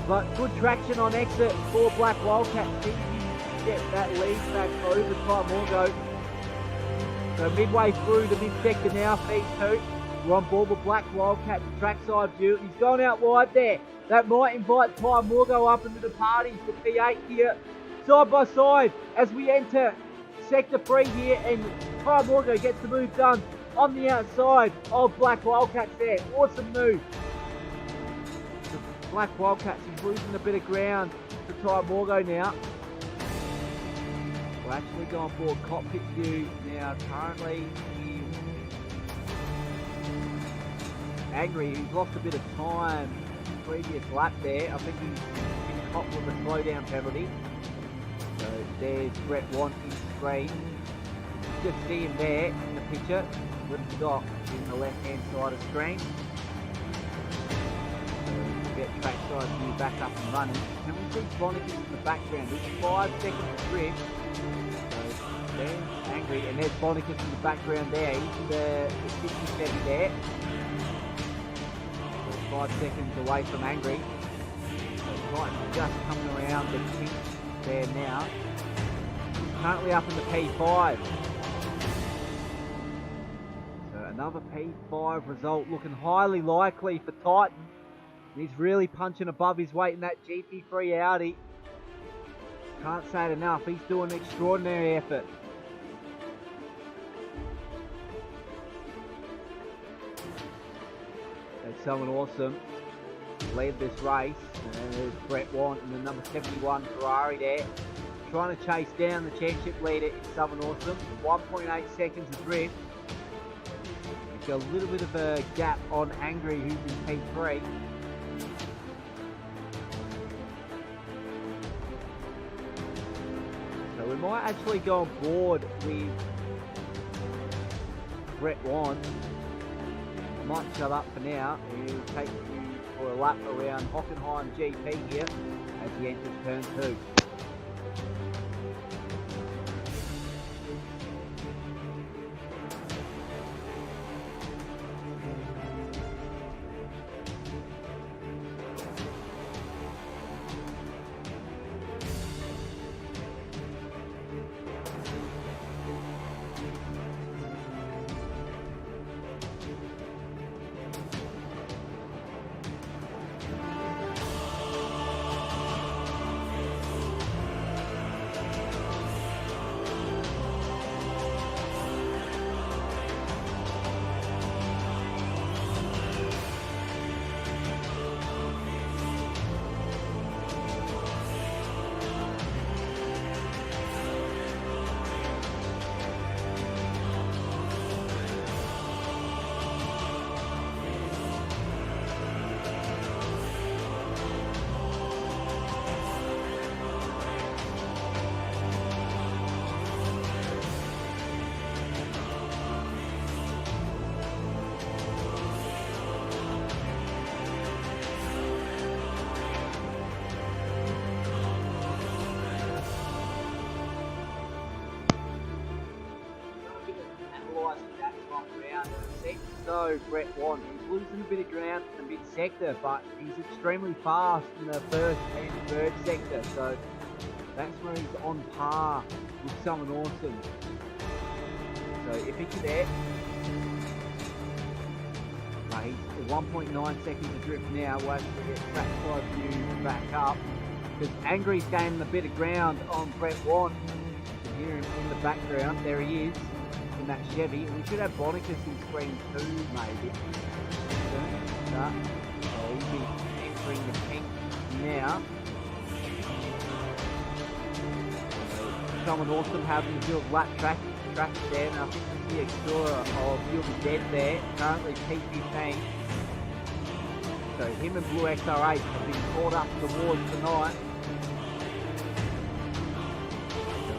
But good traction on exit for Black Wildcats. See if you get that lead back over Ty Morgo. So midway through the mid-sector now, phase 2. We're on board with Black Wildcats, trackside view. He's gone out wide there. That might invite Ty Morgo up into the party for P8 here. Side by side as we enter sector 3 here, and Ty Morgo gets the move done on the outside of Black Wildcats there. Awesome move. The Black Wildcats is losing a bit of ground to Ty Morgo now. We're actually going for cockpit view now. Currently, Angry, he's lost a bit of time previous lap there. I think he's been caught with a slowdown penalty. So there's Brett Want in screen. Just see him there in the picture with the dot in the left hand side of screen. So we'll get trackside view back up and running. And we see Bonicus in the background. There's 5 seconds of drift. So there's Angry, and there's Bonicus in the background there. He's the 57 there. 5 seconds away from Angry. So Titan's just coming around the kink there now. Currently up in the P5. So another P5 result looking highly likely for Titan. He's really punching above his weight in that GP3 Audi. Can't say it enough. He's doing an extraordinary effort. There's someone awesome lead this race, and there's Brett Want and the number 71 Ferrari there, trying to chase down the championship leader in someone awesome. 1.8 seconds of drift. There's got a little bit of a gap on Angry, who's in P3. So we might actually go on board with Brett Want. Might shut up for now. He'll take you for a lap around Hockenheim GP here as he enters turn 2. So Brett Want, he's losing a bit of ground in the mid-sector, but he's extremely fast in the first and third sector, so that's where he's on par with someone awesome. So if he can there, he's 1.9 seconds of drift now. We'll actually get trackside view back up, because Angry's gaining a bit of ground on Brett Want. You can hear him in the background. There he is in that Chevy. We should have Bonicus in screen 2 maybe. So he'll be entering the pink now. So, someone awesome having to do a lap track there, and I think we see Explorer of You'll Be Dead there, currently P15. So him and Blue XR8 have been caught up towards tonight. So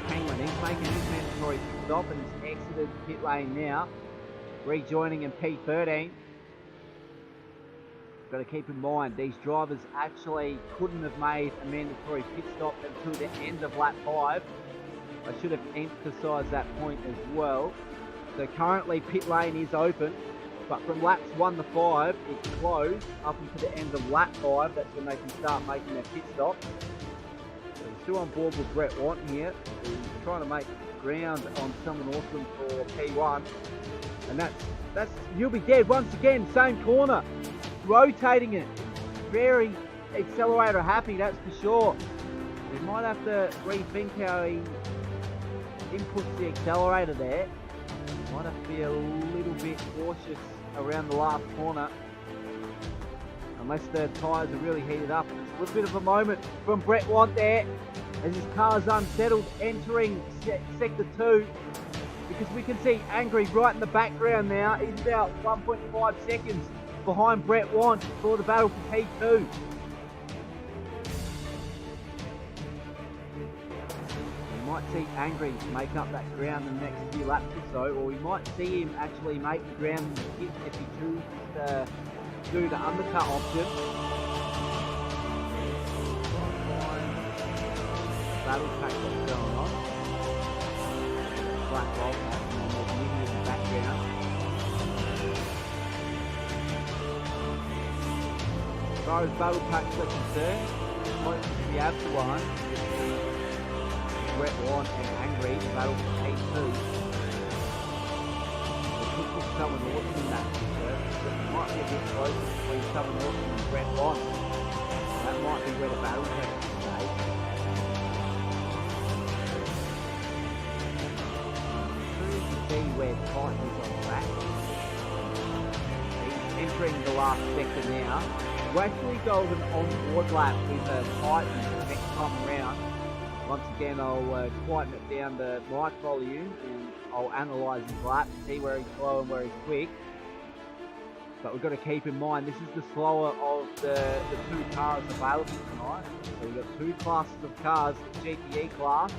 Penguin, he's making his mandatory stop and he's exited pit lane now, rejoining in P13. Got to keep in mind, these drivers actually couldn't have made a mandatory pit stop until the end of lap 5. I should have emphasised that point as well. So currently pit lane is open. But from laps 1 to 5, it's closed up until the end of lap 5. That's when they can start making their pit stops. So we're still on board with Brett Want here, who's trying to make ground on Someone Awesome for P1. And that's You'll Be Dead once again, same corner, rotating it. Very accelerator happy, that's for sure. We might have to rethink how he inputs the accelerator there. Might have to be a little bit cautious around the last corner, unless the tyres are really heated up. It's a little bit of a moment from Brett Want there, as his car's unsettled, entering sector 2, because we can see Angry right in the background now. He's about 1.5 seconds behind Brett Want for the battle for P2. We might see Angry make up that ground in the next few laps or so, or we might see him actually make the ground in the pit if he chooses to do the undercut option. Battle pack that's going on. Black roll pack and there's Nitty in the background. As far as battle packs are concerned, closest to the after one is Brett Want and Angry battle for P2. We could put Someone Awesome in that picture, but it might be a bit closer between Someone Awesome and Brett Want. That might be where the battle takes place. See where Titan is on track. He's entering the last sector now. We'll actually go with an on-board lap with Titan next time around. Once again, I'll quieten it down to mic volume and I'll analyse his lap, see where he's slow and where he's quick. But we've got to keep in mind, this is the slower of the two cars available tonight. So we've got two classes of cars, the GPE class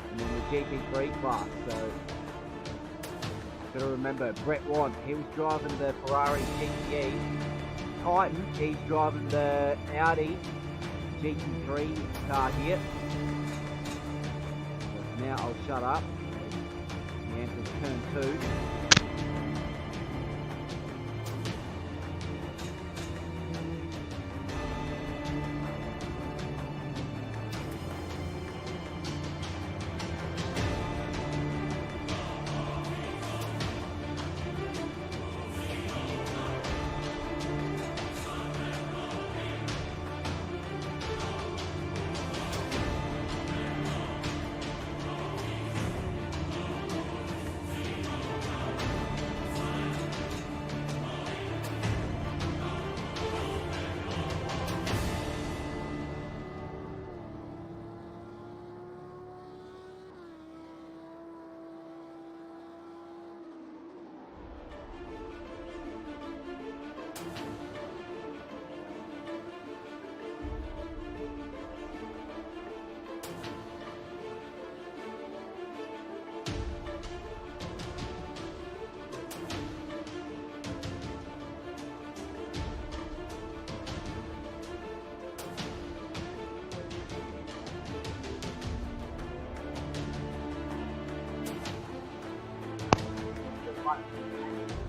and then the GP3 class. So got to remember, Brett Want, he was driving the Ferrari GTE. Titan, he's driving the Audi GT3 car here. So now I'll shut up. He enters turn 2.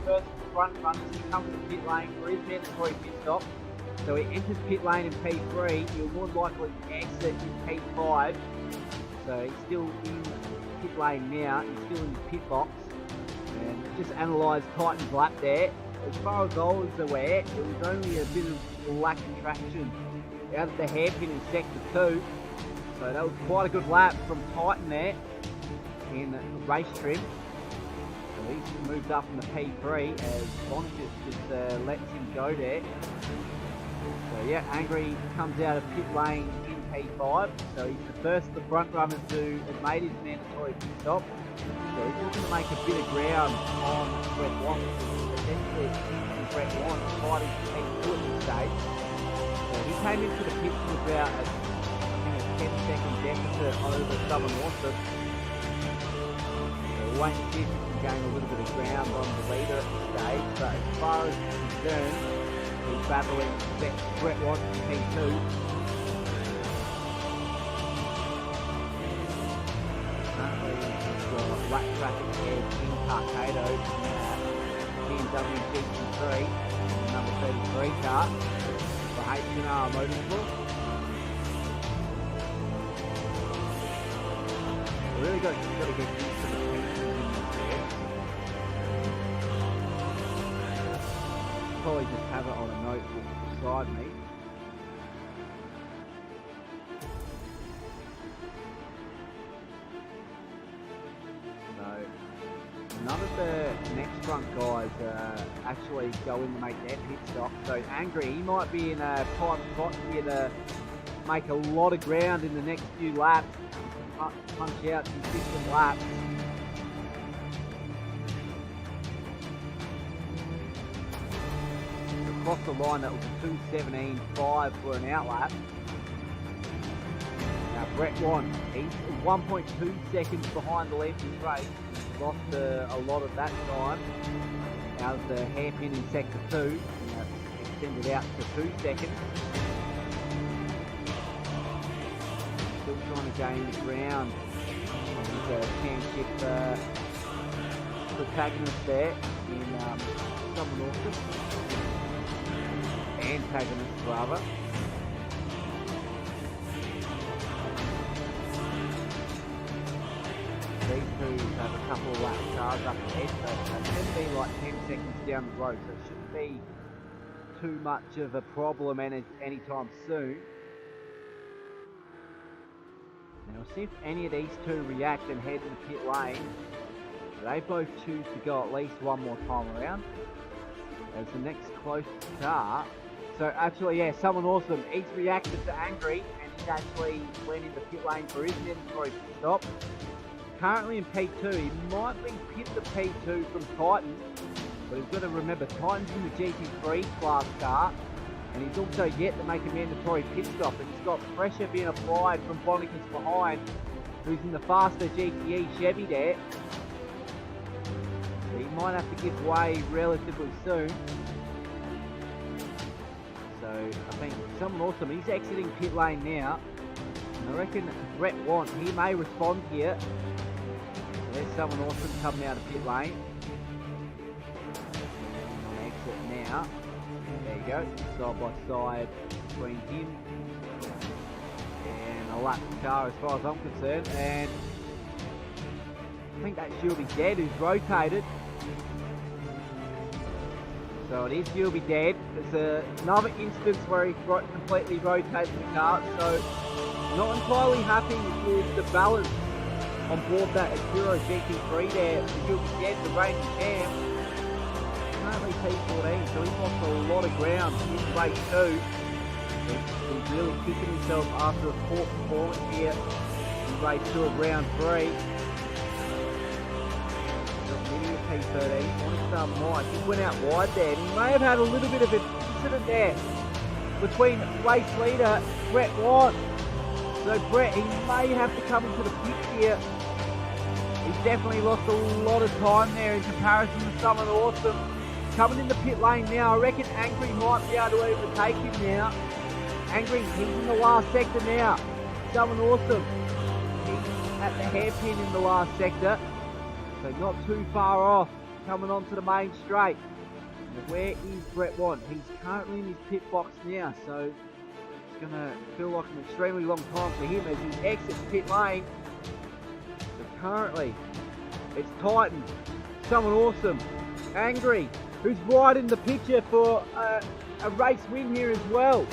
First front runners to come to the pit lane for his mandatory pit stop. So he enters pit lane in P3, he'll more likely exit in P5. So he's still in pit lane now, he's still in the pit box. And just analysed Titan's lap there. As far as I was aware, it was only a bit of lack of traction out of the hairpin in sector 2. So that was quite a good lap from Titan there in race trim. He's moved up in the P3 as Boniface just lets him go there. So yeah, Angry comes out of pit lane in P5. So he's the first of the front runners to have made his mandatory pit stop. So he's looking to make a bit of ground on Brett Want. Essentially, Brett Want fighting for P2 at this stage. So he came into the pit with about a 10-second deficit over Someone Awesome. So we'll wait and see if he can gain a little bit of ground on the leader at this stage. But as far as he's concerned, he's battling Brett Want in P2. Currently, he's got lap traffic ahead in Carcado. BMW GT3, number 33 car for H&R Motorsport. Really got to get used to the pieces in this bit. Probably just have it on a notebook beside me. So none of the next front guys actually go in to make their pit stop. So Angry, he might be in a prime spot here to make a lot of ground in the next few laps. Punch out consistent laps. Across the line, that was a 2:17.5 for an outlap. Now Brett Wan, he's 1.2 seconds behind the lead in this race. He's lost a lot of that time. Now the hairpin in sector 2, extended out to 2 seconds. Still trying to gain the ground on his championship protagonist there in Summer Norton. Antagonist rather. These two have a couple of lap cars up ahead, so they tend to be like 10 seconds down the road, so it shouldn't be too much of a problem anytime soon. Now we'll see if any of these two react and head in the pit lane. They both choose to go at least one more time around. As the next closest car. So actually, yeah, someone awesome. He's reacted to Angry and he's actually went into pit lane for his mandatory pit stop. Currently in P2, he might be pit the P2 from Titan, but he's got to remember Titan's in the GT3 class car. And he's also yet to make a mandatory pit stop, and he's got pressure being applied from Bonicus behind, who's in the faster GTE Chevy there. So he might have to give way relatively soon. So I think someone awesome, he's exiting pit lane now. And I reckon Brett Want, he may respond here. So there's someone awesome coming out of pit lane. On exit now. There you go, side by side between him and a lap car as far as I'm concerned, and I think that's You'll Be Dead who's rotated. So it is You'll Be Dead. There's another instance where he's completely rotated the car, so not entirely happy with the balance on board that Acura GT3 there. You'll Be Dead, the reigning champ. Currently P14, so he's lost a lot of ground in race 2. He's really kicking himself after a poor performance here in race 2 of round 3. Leading at P13, on Mike, he went out wide there, and he may have had a little bit of an incident there between race leader Brett White. So Brett, he may have to come into the pits here. He's definitely lost a lot of time there in comparison to someone awesome. Coming in the pit lane now, I reckon Angry might be able to overtake him now. Angry, he's in the last sector now. Someone awesome. He's at the hairpin in the last sector. So not too far off, coming onto the main straight. Now where is Brett Want? He's currently in his pit box now, so it's going to feel like an extremely long time for him as he exits pit lane. So currently, it's Titan, someone awesome, Angry, who's right in the picture for a race win here as well.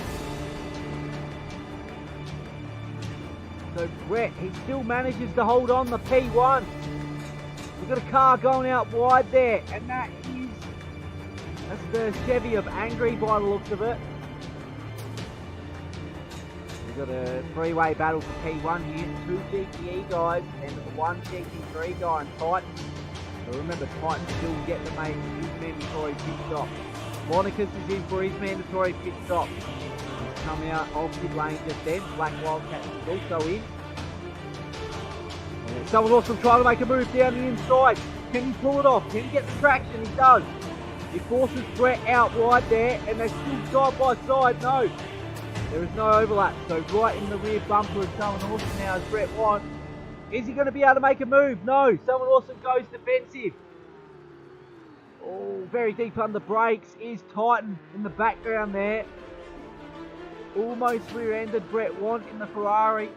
So Brett, he still manages to hold on the P1. We've got a car going out wide there, and that's the Chevy of Angry by the looks of it. We've got a three-way battle for P1 here. 2 GTE guys and 1 GT3 guy in Titan. So remember, Titan still get to make his mandatory pit stop. Monicus is in for his mandatory pit stop. He's coming out of pit lane just then. Black Wildcat is also in. Someone awesome trying to make a move down the inside. Can he pull it off? Can he get the traction? He does. He forces Brett out wide there, and they're still side by side. No, there is no overlap. So right in the rear bumper of someone awesome now is Brett White. Is he going to be able to make a move? No. Someone awesome goes defensive. Oh, very deep under brakes is Titan in the background there. Almost rear-ended Brett Want in the Ferrari.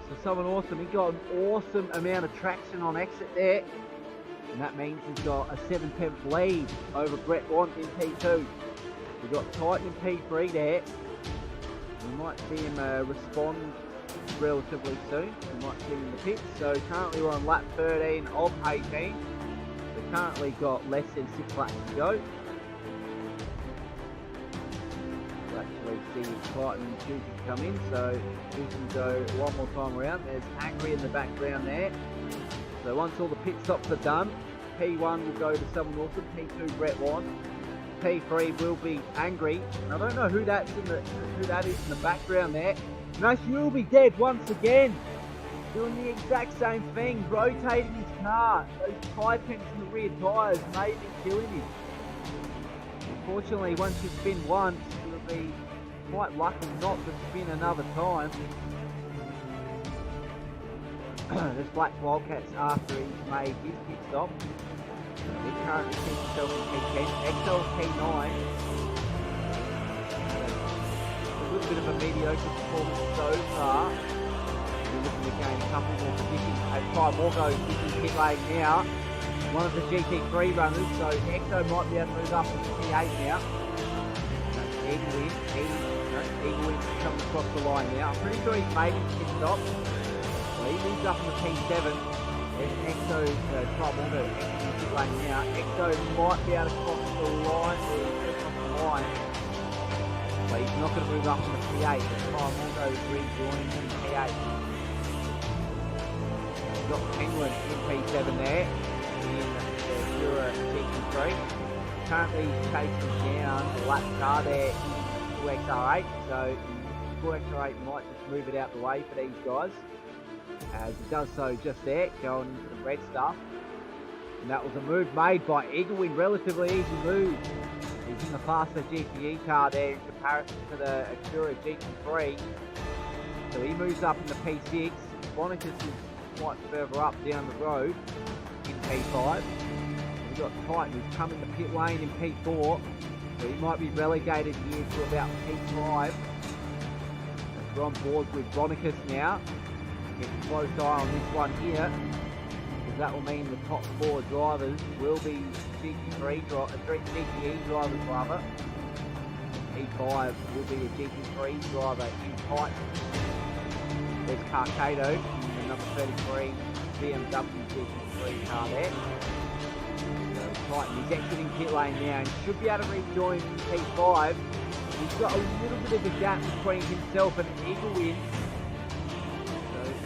So someone awesome. He got an awesome amount of traction on exit there. And that means he's got a 7/10 lead over Brett Want in P2. We've got Titan in P3 there. We might see him respond relatively soon. We might see him in the pits. So currently we're on lap 13 of 18. We've currently got less than 6 laps to go. We'll actually see Titan choosing to come in. So we can go one more time around. There's Angry in the background there. So once all the pit stops are done, P1 will go to someone awesome, P2 Brett Want, P3 will be Angry. And I don't know who that is in the background there. Nash will be dead once again, doing the exact same thing, rotating his car. Those tyre pins in the rear tyres may be killing him. Unfortunately, once you spin once, you'll be quite lucky not to spin another time. There's Black Wildcats after he's made his pit stop. He currently keeps himself in P10. XL P9. A little bit of a mediocre performance so far. We're looking to gain a couple more positions. As Ty Morgo is in pit lane now. One of the GT3 runners, so XO might be able to move up to P8 now. Eagle Win coming across the line now. I'm pretty sure he's made his pit stop. He moves up in the P7. There's Exo, Ty Morgo, Exo in pit lane now. Exo might be able to cross the line, but he's not going to move up in the P8. Ty Morgo rejoins in P8. We've got Penguin in P7 there, in the Jura GT3. Currently he's chasing down the lap car there in 2XR8, so 2XR8 might just move it out the way for these guys. As he does so just there, going into the red stuff. And that was a move made by Eaglewin, relatively easy move. He's in the faster GTE car there in comparison to the Acura GT3. So he moves up in the P6. Bonicus is quite further up down the road in P5. We've got Titan who's come in the pit lane in P4. So he might be relegated here to about P5. We're on board with Bonicus now. Keep a close eye on this one here, because that will mean the top 4 drivers will be GTE drivers rather. P5 will be a GT3 driver in Titan. There's Carcado in the number 33 BMW GT3 car there. So Titan is exiting pit lane now and should be able to rejoin in P5. He's got a little bit of a gap between himself and Eaglewin.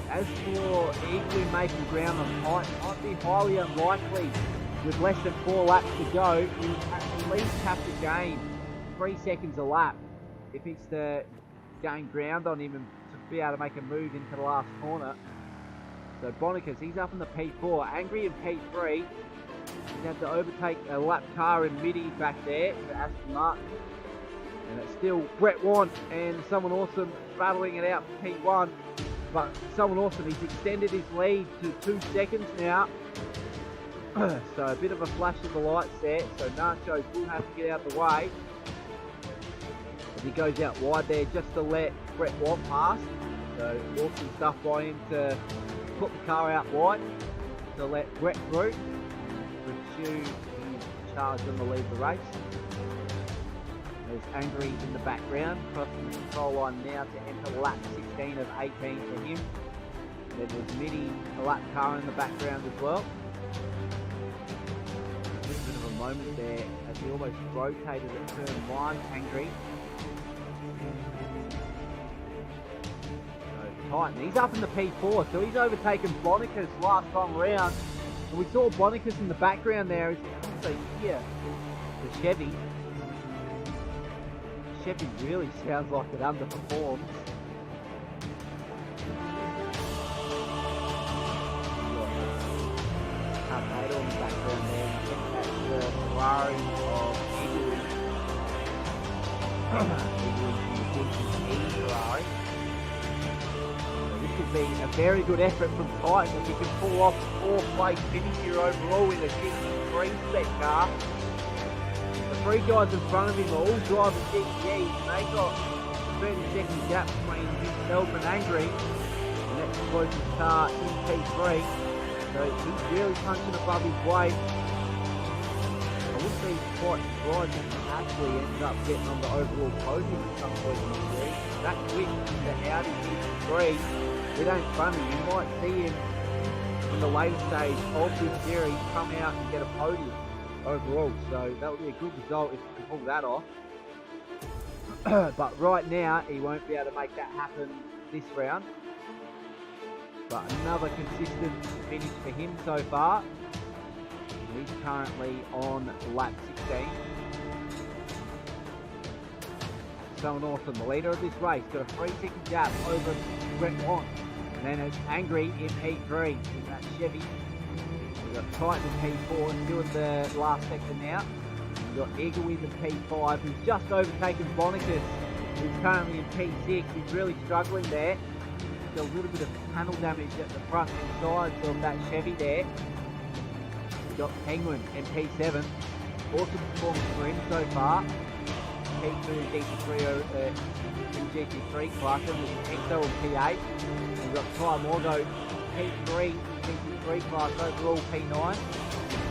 As for Eaglewin making ground on Titan, might be highly unlikely with less than 4 laps to go. He'll at least have to gain 3 seconds a lap if he's to gain ground on him and to be able to make a move into the last corner. So Bonicus, he's up in the P4, Angry in P3. He's had to overtake a lap car in midi back there for Aston Martin. And it's still Brett Want and someone awesome battling it out for P1. But someone awesome, he's extended his lead to 2 seconds now. So a bit of a flash of the lights there. So Nachos will have to get out of the way. As he goes out wide there just to let Brett Want pass. So awesome stuff by him to put the car out wide to let Brett through. With Chu, he's charged on the lead of the race. There's Angry in the background, crossing the control line now to enter lap 16 of 18 for him. Then there's Mini, a lap car in the background as well. A little bit of a moment there as he almost rotated at turn 1, Angry. So Titan, he's up in the P4, so he's overtaken Bonicus last time around. And we saw Bonicus in the background there as he comes here, the Chevy. Chevy really sounds like it underperforms. Tornado in the background there. I think that's the Ferrari of Eaglewin. Eaglewin from the GT Ferrari. So this is would be a very good effort from Titan if he can pull off a 4th place finish here overall in the GT3 spec car. The 3 guys in front of him are all driving GTEs, and they got a 30-second gap between himself and Angry, and that's the closest car in P3. So he's really punching above his weight. I wouldn't be quite surprised if he actually ends up getting on the overall podium at some point in the series. That quick in the Audi GT3, it ain't funny. You might see him in the later stage of this series come out and get a podium overall. So that would be a good result if he can pull that off. But right now, he won't be able to make that happen this round. But another consistent finish for him so far. He's currently on lap 16. So awesome, the leader of this race, got a 3-second gap over Brett Watt. And then it's Angry in P3 in that Chevy. We've got Titan in P4, still in the last sector now. We've got Eagle in P5, who's just overtaken Bonicus, who's currently in P6. He's really struggling there. He's got a little bit of panel damage at the front and sides of that Chevy there. We've got Penguin in P7. Awesome performance for him so far. P2 GT3 in GT3 class, and Exo in P8. We've got Ty Morgo P3 GT3 class, overall P9.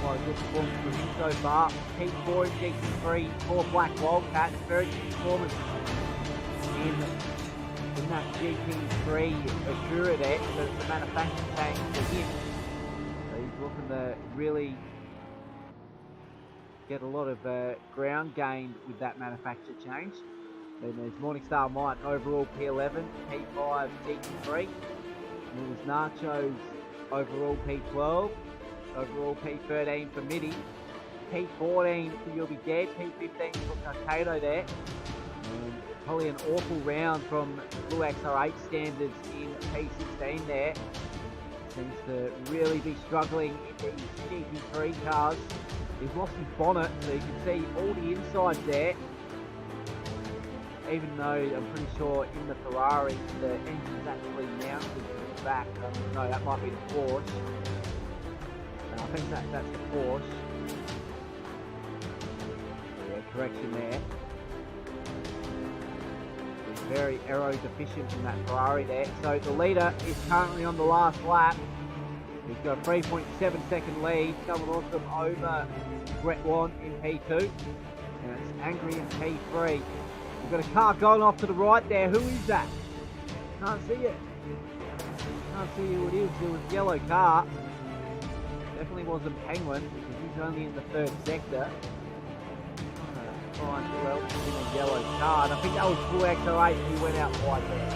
Quite a good performance from him so far. P4 in GT3 for Black Wildcat. Very good performance in that GT3 Acura there. So it's a manufacturing change for him. So he's looking to really get a lot of ground gained with that manufacture change. Then there's Morningstar Mike, overall P11, P5 GT3. And then there's Nacho's overall P12, overall P13 for Mitty, P14 for You'll Be Dead, P15 for Kato there. And probably an awful round from Blue XR8 standards in P16 there. Seems to really be struggling in these GT3 cars. He's lost his bonnet, so you can see all the insides there. Even though I'm pretty sure in the Ferrari, the engine's actually mounted to the back. No, that might be the Porsche. I think that's the Porsche. Yeah, correction there. He's very aero deficient in that Ferrari there. So the leader is currently on the last lap. He's got a 3.7 second lead. Someone awesome over Brett Wan in P2. And it's Angry in P3. We've got a car going off to the right there. Who is that? Can't see it. Can't see who it is. It was a yellow car. Definitely wasn't Penguin because he's only in the 3rd sector. Find who else is in a yellow car. And I think that was Blue XR8 who went out wide there.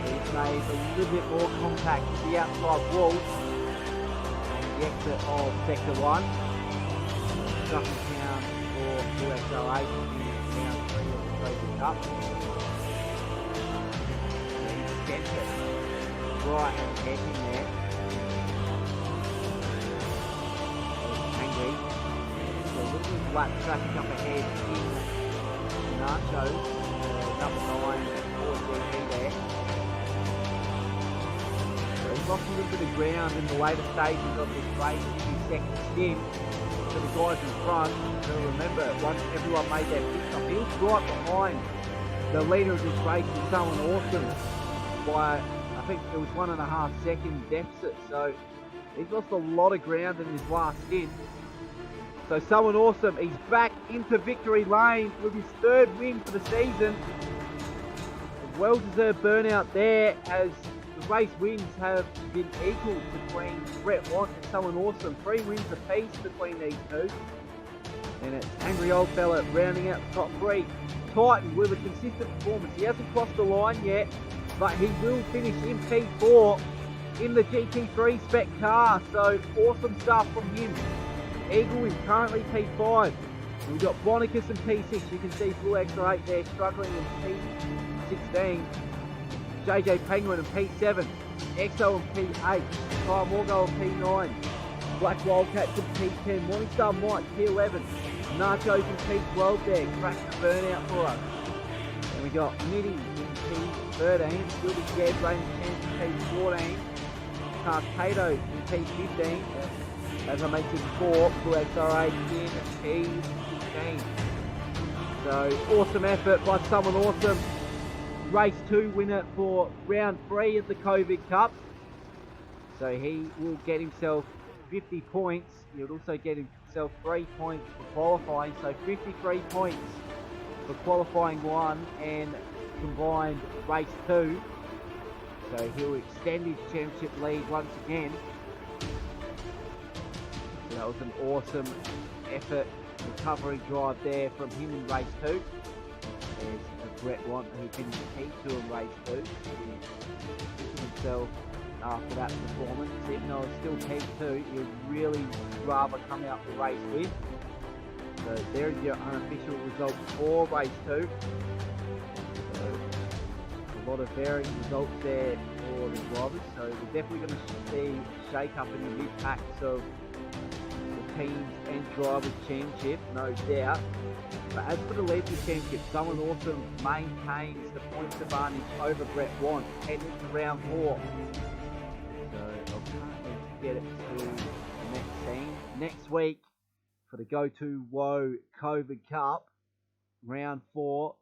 He's made a little bit more contact with the outside wall. The exit of Sector 1. Dropping down for Blue XR8 in round 3 of the Trophy Cup. And he's sent it right at the head in there. Angry. So a little bit of lap traffic up ahead in Nacho's number 9 4GP there. He's lost a little bit of ground in the later stages of this race in his second stint. So the guys in front, so remember, once everyone made their pit stop, he was right behind the leader of this race with someone awesome by, I think it was 1.5 second deficit. So he's lost a lot of ground in his last stint. So someone awesome, he's back into victory lane with his 3rd win for the season. A well-deserved burnout there as the race wins have been equal between Brett Watt and someone awesome. 3 wins apiece between these two. And it's Angry Old Fella rounding out the top 3. Titan with a consistent performance. He hasn't crossed the line yet, but he will finish in P4 in the GT3 spec car. So awesome stuff from him. Eagle is currently P5. We've got Bonicus in P6. You can see Blue XR8 there struggling in P16. JJ Penguin in P7, Exo in P8, Kyle Morgo in P9, Black Wildcats in P10, Morningstar Mike P11, Nachos in P12 there, cracks the burnout for us. And we got Mitty in P13, Gilby Jeb reigning champion P14, Tarkato in P15, as I mentioned before, Blue XRH in P16. So awesome effort by someone awesome. Race 2 winner for round 3 of the COVID Cup. So he will get himself 50 points. He would also get himself 3 points for qualifying. So 53 points for qualifying 1 and combined race 2. So he'll extend his championship lead once again. So that was an awesome effort, recovery drive there from him in race 2. There's Brett Want, who finished P2 in race 2. He took himself after that performance, even though it's still P2, he would really rather come out the race with. So there's your unofficial results for race 2. So a lot of varying results there for the drivers. So we're definitely going to see a shake up in the mid packs of the teams and drivers championship, no doubt. But as for the Leaders Championship, someone awesome maintains the points advantage over Brett Want heading to round 4. So I'll currently get it to the next scene. Next week for the Go2Whoa COVID Cup, round 4.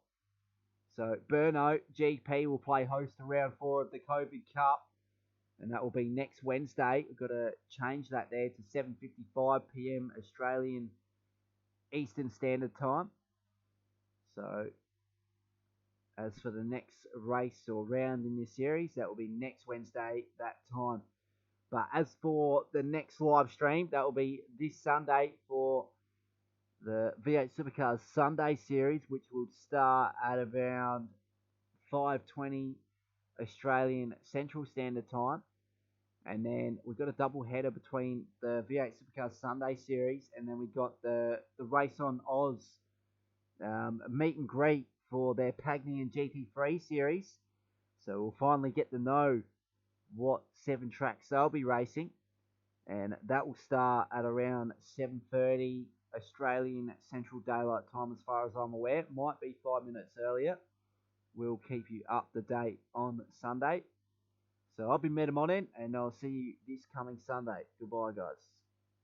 So Burno GP will play host to round 4 of the COVID Cup. And that will be next Wednesday. We've got to change that there to 7:55 PM Australian Eastern Standard Time. So as for the next race or round in this series, that will be next Wednesday, that time. But as for the next live stream, that will be this Sunday for the V8 Supercars Sunday series, which will start at around 5:20 Australian Central Standard Time. And then we've got a double header between the V8 Supercars Sunday series, and then we've got the Race on Oz meet and greet for their Pagny and GT3 series. So we'll finally get to know what 7 tracks they'll be racing, and that will start at around 7:30 Australian Central Daylight Time, as far as I'm aware. It might be 5 minutes earlier. We'll keep you up to date on Sunday. So I've been Metamonin, and I'll see you this coming Sunday. Goodbye, guys.